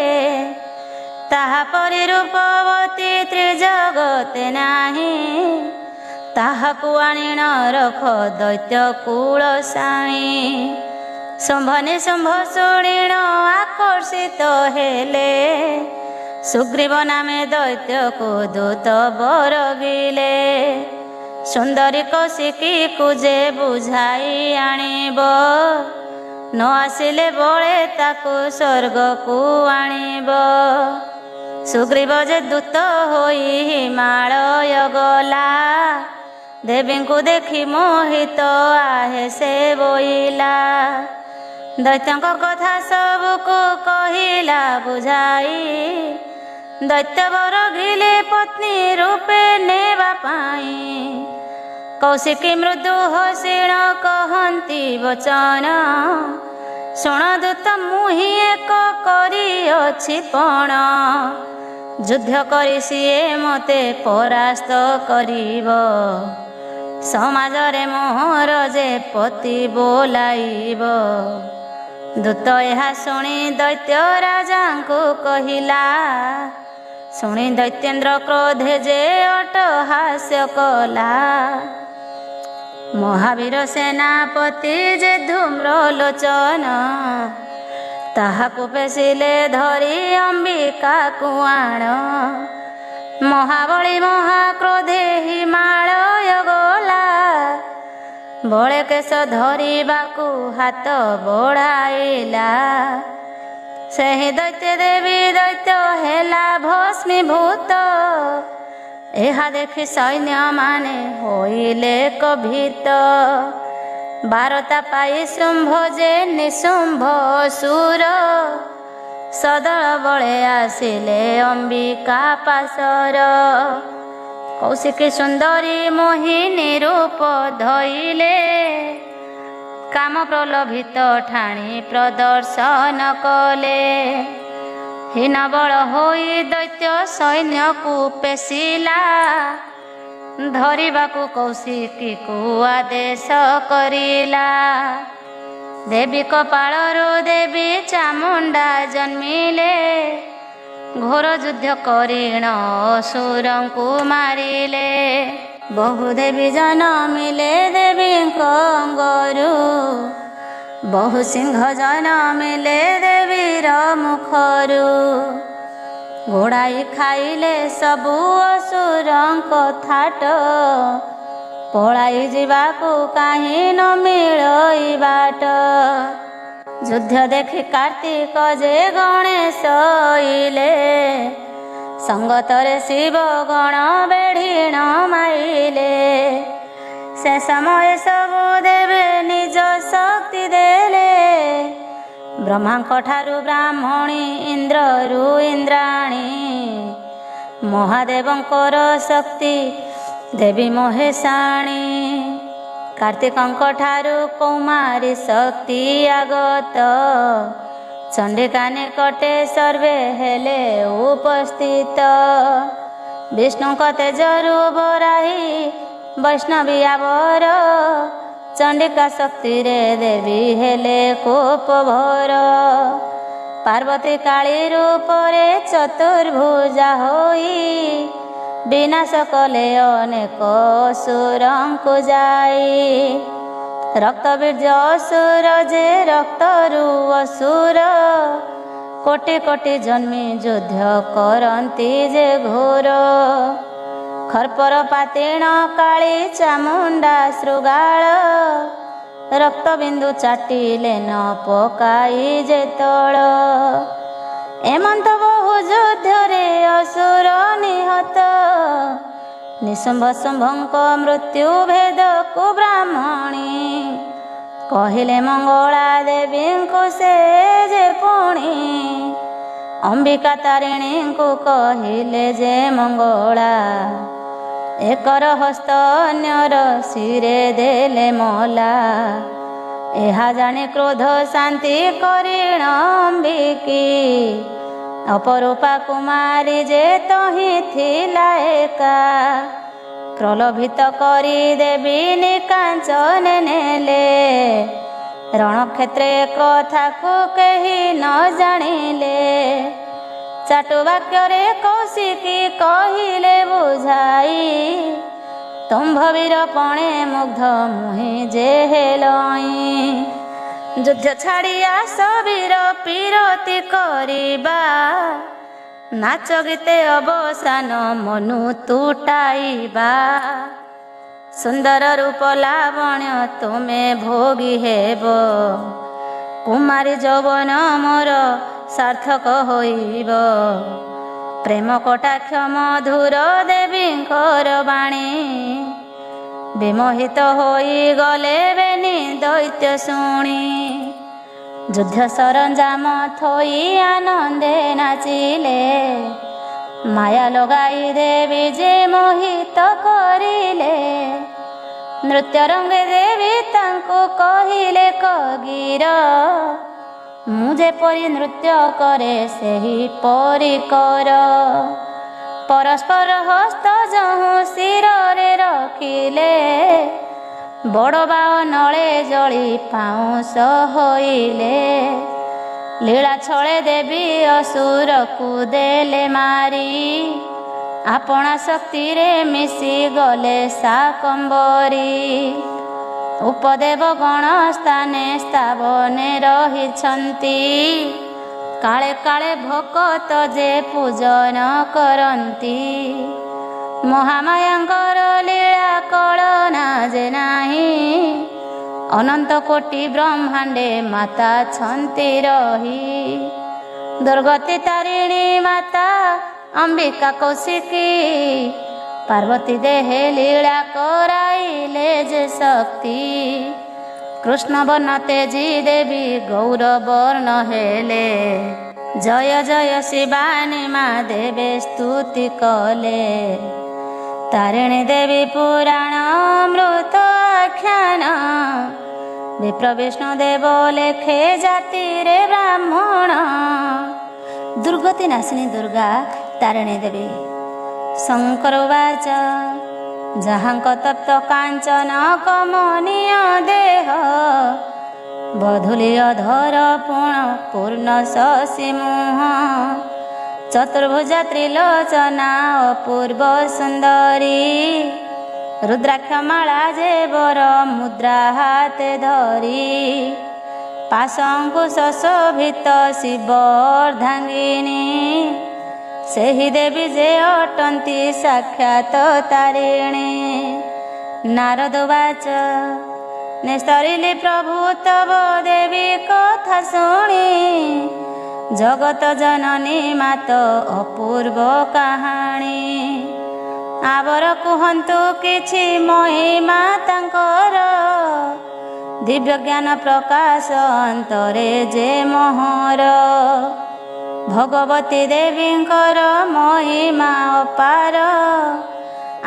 ତାହା ପରି ରୂପବତୀ ତ୍ରିଜଗତେ ନାହିଁ, ତାହାକୁ ଆଣିଣ ରଖ ଦୈତ୍ୟ କୂଳ ସାଇଁ। ଶୁମ୍ଭ ନିଶୁମ୍ଭ ଶୁଣିଣ ଆକର୍ଷିତ ହେଲେ, ସୁଗ୍ରୀବ ନାମେ ଦୈତ୍ୟକୁ ଦୂତ ବରଗିଲେ। ସୁନ୍ଦରୀ କୌଶିକୀକୁ ଯେ ବୁଝାଇ ଆଣିବ, ନ ଆସିଲେ ବଳେ ତାକୁ ସ୍ୱର୍ଗକୁ ଆଣିବ। ସୁଗ୍ରୀବ ଯେ ଦୂତ ହୋଇ ହିମାଳୟ ଗଲା, ଦେବୀଙ୍କୁ ଦେଖି ମୋହିତ ଆହେ ସେ ବୋଇଲା। दैत्यଙ୍କ କଥା ସବୁକୁ କହିଲା ବୁଝାଇ, दैत्यवर ଘିଲେ ପତ୍ନୀ ରୂପେ ନେବା ପାଇଁ। କୌଶିକୀ ମୃଦୁ ହସିଣ କହନ୍ତି ବଚନ, ଶୁଣ ଦୂତ ମୁଁ ହିଁ ଏକ କରିଅଛି ପଣ। ଯୁଦ୍ଧ କରି ସିଏ ମୋତେ ପରାସ୍ତ କରିବ, ସମାଜରେ ମୋହର ଯେ ପତି ବୋଲାଇବ। ଦୂତ ଏହା ଶୁଣି ଦୈତ୍ୟ ରାଜାଙ୍କୁ କହିଲା, ଶୁଣି ଦୈତ୍ୟେନ୍ଦ୍ର କ୍ରୋଧେ ଯେ ଅଟ୍ଟହାସ୍ୟ କଲା। ମହାବୀର ସେନାପତି ଯେ ଧୂମ୍ର ଲୋଚନ, ତାହାକୁ ପେଶିଲେ ଧରି ଅମ୍ବିକାକୁ ଆଣ। ମହାବଳୀ ମହାକ୍ରୋଧେ ହିମାଳୟ ଗଲା, ବଳେ କେଶ ଧରିବାକୁ ହାତ ବଢ଼ାଇଲା। ସେହି ଦୈତ୍ୟ ଦେବୀ ଦୈତ୍ୟ ହେଲା ଭସ୍ମୀଭୂତ, ଏହା ଦେଖି ସୈନ୍ୟମାନେ ହୋଇଲେ କଭିତ। ବାରତା ପାଇ ଶୁମ୍ଭ ଯେ ନିଶୁମ୍ଭ ଅସୁର, ସଦଳ ବଳେ ଆସିଲେ ଅମ୍ବିକା ପାଶର। କୌଶିକୀ ସୁନ୍ଦରୀ ମୋହିନୀ ରୂପ ଧଇଲେ, କାମ ପ୍ରଲୋଭିତ ଠାଣି ପ୍ରଦର୍ଶନ କଲେ। ହୀନବଳ ହୋଇ ଦୈତ୍ୟ ସୈନ୍ୟକୁ ପେଶିଲା, ଧରିବାକୁ କୌଶିକୀକୁ ଆଦେଶ କରିଲା। ଦେବୀ କପାଳରୁ ଦେବୀ ଚାମୁଣ୍ଡା ଜନ୍ମିଲେ, ଘୋର ଯୁଦ୍ଧ କରିଣ ଅସୁରଙ୍କୁ ମାରିଲେ। ବହୁ ଦେବୀ ଜନମିଲେ ଦେବୀଙ୍କ ଅଙ୍ଗରୁ, ବହୁ ସିଂହ ଜନମିଲେ ଦେବୀର ମୁଖରୁ। ଗୋଡ଼ାଇ ଖାଇଲେ ସବୁ ଅସୁରଙ୍କ ଥାଟ, ପଳାଇ ଯିବାକୁ କାହିଁ ନ ମିଳଇ ବାଟ। ଯୁଦ୍ଧ ଦେଖି କାର୍ତ୍ତିକ ଯେ ଗଣେଶ ଅଇଲେ, ସଙ୍ଗତରେ ଶିବ ଗଣ ବେଢ଼ିଣ ମାଇଲେ। ସେ ସମୟ ସବୁ ଦେବେ ନିଜ ଶକ୍ତି ଦେଲେ, ବ୍ରହ୍ମାଙ୍କ ଠାରୁ ବ୍ରାହ୍ମଣୀ ଇନ୍ଦ୍ରରୁ ଇନ୍ଦ୍ରାଣୀ। ମହାଦେବଙ୍କର ଶକ୍ତି ଦେବୀ ମହେଶାଣୀ, କାର୍ତ୍ତିକଙ୍କ ଠାରୁ କୌମାରୀ ଶକ୍ତି ଆଗତ। ଚଣ୍ଡିକା ନିକଟେ ସର୍ବେ ହେଲେ ଉପସ୍ଥିତ, ବିଷ୍ଣୁଙ୍କ ତେଜରୁ ବରାହି ବୈଷ୍ଣବୀ ଆବର। ଚଣ୍ଡିକା ଶକ୍ତିରେ ଦେବୀ ହେଲେ କୋପଭର, ପାର୍ବତୀ କାଳୀ ରୂପରେ ଚତୁର୍ଭୁଜା ହୋଇ, ବିନାଶ କଲେ ଅନେକ ଅସୁରଙ୍କୁ ଯାଇ। ରକ୍ତ ବୀର୍ଯ୍ୟ ଅସୁର ଯେ ରକ୍ତରୁ ଅସୁର, କୋଟି କୋଟି ଜନ୍ମି ଯୁଦ୍ଧ କରନ୍ତି ଯେ ଘୋର। ଖର୍ପର ପାତିଣ କାଳୀ ଚାମୁଣ୍ଡା ଶୃଗାଳ, ରକ୍ତ ବିନ୍ଦୁ ଚାଟିଲେ ନ ପକାଇ ଯେ ତଳ। ଏମନ୍ତ ବହୁ ଯୁଦ୍ଧରେ ଅସୁର ନିହତ, ନିଶୁମ୍ଭ ଶୁମ୍ଭଙ୍କ ମୃତ୍ୟୁ ଭେଦକୁ ବ୍ରାହ୍ମଣୀ। କହିଲେ ମଙ୍ଗଳା ଦେବୀଙ୍କୁ ସେ ଯେ ପୁଣି, ଅମ୍ବିକା ତାରିଣୀଙ୍କୁ କହିଲେ ଯେ ମଙ୍ଗଳା। ଏକର ହସ୍ତ ଅନ୍ୟର ଶିରେ ଦେଲେ ମଲା, ଏହା ଜାଣି କ୍ରୋଧ ଶାନ୍ତି କରିଣ ଅମ୍ବିକି। ଅପରୂପା କୁମାରୀ ଯେ ତହିଁ ଥିଲା ଏକା, ପ୍ରଲୋଭିତ କରି ଦେବୀ ନିକାଞ୍ଚନ ନେଲେ। ରଣକ୍ଷେତ୍ରେ କଥାକୁ କେହି ନ ଜାଣିଲେ, ଚାଟୁ ବାକ୍ୟରେ କୌଶିକୀ କହିଲେ ବୁଝାଇ। ତୁମ୍ଭବୀର ପଣେ ମୁଗ୍ଧ ମୁହିଁ ଯେ ହେଲଇଁ, ଯୁଦ୍ଧ ଛାଡ଼ି ଆସ ବୀର ପୀରତି କରିବା। ନାଚ ଗୀତେ ଅବସାନ ମନୁ ତୁଟାଇବା, ସୁନ୍ଦର ରୂପ ଲାବଣ୍ୟ ତୁମେ ଭୋଗୀ ହେବ। କୁମାରୀ ଯୌବନ ମୋର ସାର୍ଥକ ହୋଇବ, ପ୍ରେମ କଟାକ୍ଷ ମଧୁର ଦେବୀଙ୍କର ବାଣୀ। ବିମୋହିତ ହୋଇଗଲେ ବେନି ଦୈତ୍ୟ ଶୁଣି, ଯୁଦ୍ଧ ସରଞ୍ଜାମ ଥୋଇ ଆନନ୍ଦେ ନାଚିଲେ, ମାୟା ଲଗାଇ ଦେବୀ ଯେ ମୋହିତ କରିଲେ। ନୃତ୍ୟ ରଙ୍ଗେ ଦେବୀ ତାଙ୍କୁ କହିଲେ କଗିର, ମୁଁ ଯେପରି ନୃତ୍ୟ କରେ ସେହିପରି କର। ପରସ୍ପର ହସ୍ତ ଯହୁଁ ଶିରରେ ରଖିଲେ, ବଡ଼ ବାଓ ନଳେ ଜଳି ପାଉଁଶ ହୋଇଲେ। ଲୀଳା ଛଳେ ଦେବୀ ଅସୁରକୁ ଦେଲେ ମାରି, ଆପଣା ଶକ୍ତିରେ ମିଶି ଗଲେ ଶାକମ୍ଭରୀ। ଉପଦେବ ଗଣ ସ୍ଥାନେ ସ୍ଥାବନେ ରହିଛନ୍ତି, କାଳେ କାଳେ ଭକତ ଯେ ପୂଜନ କରନ୍ତି। ମହାମାୟାଙ୍କର ଲୀଳା କଳନା ଯେ ନାହିଁ, ଅନନ୍ତ କୋଟି ବ୍ରହ୍ମାଣ୍ଡେ ମାତା ଛନ୍ତି ରହି। ଦୁର୍ଗତି ତାରିଣୀ ମାତା ଅମ୍ବିକା କୌଶିକୀ, ପାର୍ବତୀ ଦେହେ ଲୀଳା କରାଇଲେ ଯେ ଶକ୍ତି। କୃଷ୍ଣ ବର୍ଣ୍ଣ ତେଜୀ ଦେବୀ ଗୌର ବର୍ଣ୍ଣ ହେଲେ, ଜୟ ଜୟ ଶିବାନୀ ମା ଦେବେ ସ୍ତୁତି କଲେ। ତାରିଣୀ ଦେବୀ ପୁରାଣ ଅମୃତ ଆଖ୍ୟାନ, ବିପ୍ର ବିଷ୍ଣୁ ଦେବ ଲେଖେ ଜାତିରେ ବ୍ରାହ୍ମଣ। ଦୁର୍ଗତି ନାଶିନୀ ଦୁର୍ଗା ତାରିଣୀ ଦେବୀ। ଶଙ୍କର ବାଚ, ଯାହାଙ୍କ ତପ୍ତ କାଞ୍ଚନ କମନୀୟ ଦେହ, ବଧୂଲିୟ ଧର ପୁଣ ପୂର୍ଣ୍ଣ ଶଶୀ ମୁହଁ। ଚତୁର୍ଭୁଜା ତ୍ରିଲୋଚନା ଅପୂର୍ବ ସୁନ୍ଦରୀ, ରୁଦ୍ରାକ୍ଷମାଳା ଯେ ବର ମୁଦ୍ରା ହାତେ ଧରି। ପାଶ ଅଙ୍କୁଶ ଶୋଭିତ ଶିବ ଅର୍ଦ୍ଧାଙ୍ଗିନୀ, ସେହି ଦେବୀ ଯେ ଅଟନ୍ତି ସାକ୍ଷାତ ତାରିଣୀ। ନାରଦ ବାଚ, ନିସ୍ତରିଲେ ପ୍ରଭୁ ତବ ଦେବୀ କଥା ଶୁଣି, ଜଗତ ଜନନୀ ମାତ ଅପୂର୍ବ କାହାଣୀ। ଆବର କୁହନ୍ତୁ କିଛି ମହିମା ତାଙ୍କର, ଦିବ୍ୟ ଜ୍ଞାନ ପ୍ରକାଶ ଅନ୍ତରେ ଯେ ମୋହର। ଭଗବତୀ ଦେବୀଙ୍କର ମହିମା ଅପାର,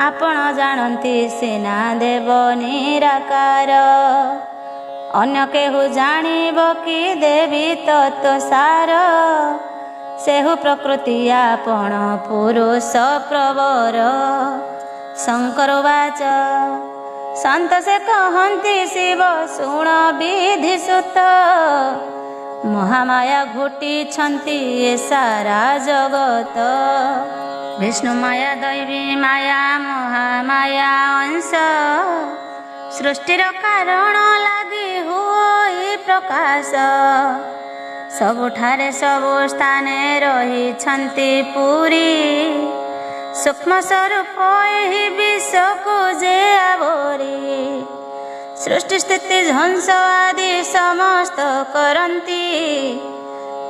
ଆପଣ ଜାଣନ୍ତି ସିନା ଦେବ ନିରାକାର। ଅନ୍ୟ କେହୁ ଜାଣିବ କି ଦେବୀ ତତ୍ତ୍ୱ ସାର, ସେହୁ ପ୍ରକୃତି ଆପଣ ପୁରୁଷ ପ୍ରବର। ଶଙ୍କର ବାଚ, ସନ୍ତ ସେ କହନ୍ତି ଶିବ ଶୁଣ ବିଧିସୁତ, ମହାମାୟା ଘୋଟିଛନ୍ତି ଏ ସାରା ଜଗତ। ବିଷ୍ଣୁ ମାୟା ଦୈବୀ ମାୟା ମହାମାୟା ଅଂଶ, ସୃଷ୍ଟିର କାରଣ ଲାଗି ହୋଇ ପ୍ରକାଶ। ସବୁଠାରେ ସବୁ ସ୍ଥାନେ ରହିଛନ୍ତି ପୁରୀ, ସୂକ୍ଷ୍ମ ସ୍ୱରୂପ ଏହି ବିଶ୍ୱକୁ ଯେ ଆବୋରି। ସୃଷ୍ଟି ସ୍ଥିତି ଧ୍ୱଂସ ଆଦି ସମସ୍ତ କରନ୍ତି,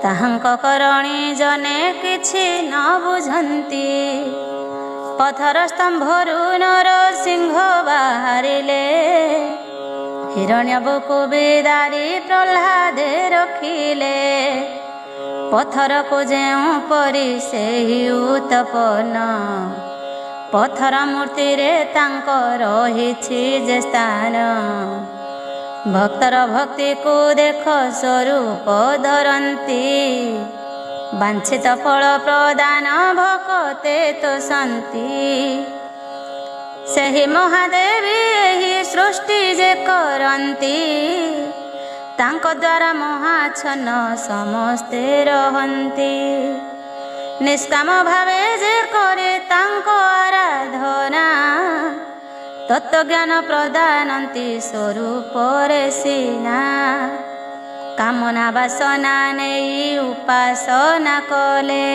ତାହାଙ୍କ କରଣୀ ଜନେ କିଛି ନ ବୁଝନ୍ତି। ପଥର ସ୍ତମ୍ଭରୁ ନରସିଂହ ବାହାରିଲେ, ହିରଣ୍ୟବକୁ ବିଦାରି ପ୍ରହ୍ଲାଦେ ରଖିଲେ। ପଥରକୁ ଯେଉଁ ପରି ସେହି ଉତ୍ତପନ, ପଥର ମୂର୍ତ୍ତିରେ ତାଙ୍କ ରହିଛି ଯେ ସ୍ଥାନ। ଭକ୍ତର ଭକ୍ତିକୁ ଦେଖ ସ୍ୱରୂପ ଧରନ୍ତି, ବାଞ୍ଛିତ ଫଳ ପ୍ରଦାନ ଭକତେ ତୋଷନ୍ତି। ସେହି ମହାଦେବୀ ଏହି ସୃଷ୍ଟି ଯେ କରନ୍ତି, ତାଙ୍କ ଦ୍ୱାରା ମହାଚ୍ଛନ୍ନ ସମସ୍ତେ ରହନ୍ତି। ନିଷ୍କାମ ଭାବେ ଯେ କରେ ତାଙ୍କ ଆରାଧନା, ତତ୍ତ୍ୱଜ୍ଞାନ ପ୍ରଦାନନ୍ତି ସ୍ୱରୂପରେ ସିନା। କାମନା ବାସନା ନେଇ ଉପାସନା କଲେ,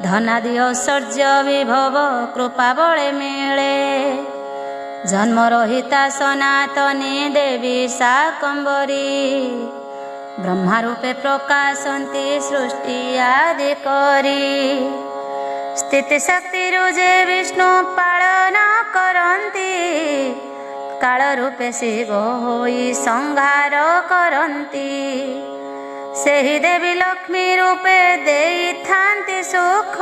ଧନାଦି ଐଶ୍ୱର୍ଯ୍ୟ ବିଭବ କୃପା ବଳେ ମିଳେ। ଜନ୍ମ ରହିତା ସନାତନୀ ଦେବୀ ଶାକମ୍ଭରୀ, ବ୍ରହ୍ମା ରୂପେ ପ୍ରକାଶନ୍ତି ସୃଷ୍ଟି ଆଦି କରି। ସ୍ଥିତି ଶକ୍ତିରୁ ଯେ ବିଷ୍ଣୁ ପାଳନ କରନ୍ତି, କାଳ ରୂପେ ଶିବ ହୋଇ ସଂହାର କରନ୍ତି। ସେହି ଦେବୀ ଲକ୍ଷ୍ମୀ ରୂପେ ଦେଇଥାନ୍ତି ସୁଖ,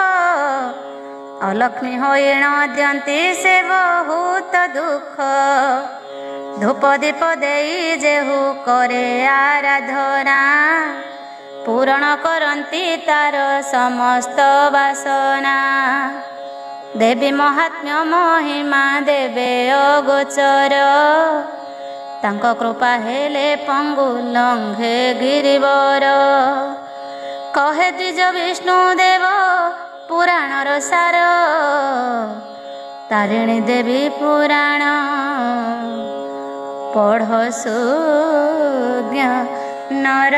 ଅଲକ୍ଷ୍ମୀ ହୋଇ ନ ଦିଅନ୍ତି ସେ ବହୁତ ଦୁଃଖ। ଧୂପ ଦୀପ ଦେଇ ଯେହୁ କରେ ଆରାଧନା, ପୂରଣ କରନ୍ତି ତାର ସମସ୍ତ ବାସନା। ଦେବୀ ମହାତ୍ମ୍ୟ ମହିମା ଦେବେ ଅଗୋଚର, ତାଙ୍କ କୃପା ହେଲେ ପଙ୍ଗୁ ଲଙ୍ଘେ ଗିରିବର। କହେ ଦ୍ୱିଜ ବିଷ୍ଣୁ ଦେବ ପୁରାଣର ସାର, ତାରିଣୀ ଦେବୀ ପୁରାଣ ପଢ଼ ସୁଜ୍ଞ ନର।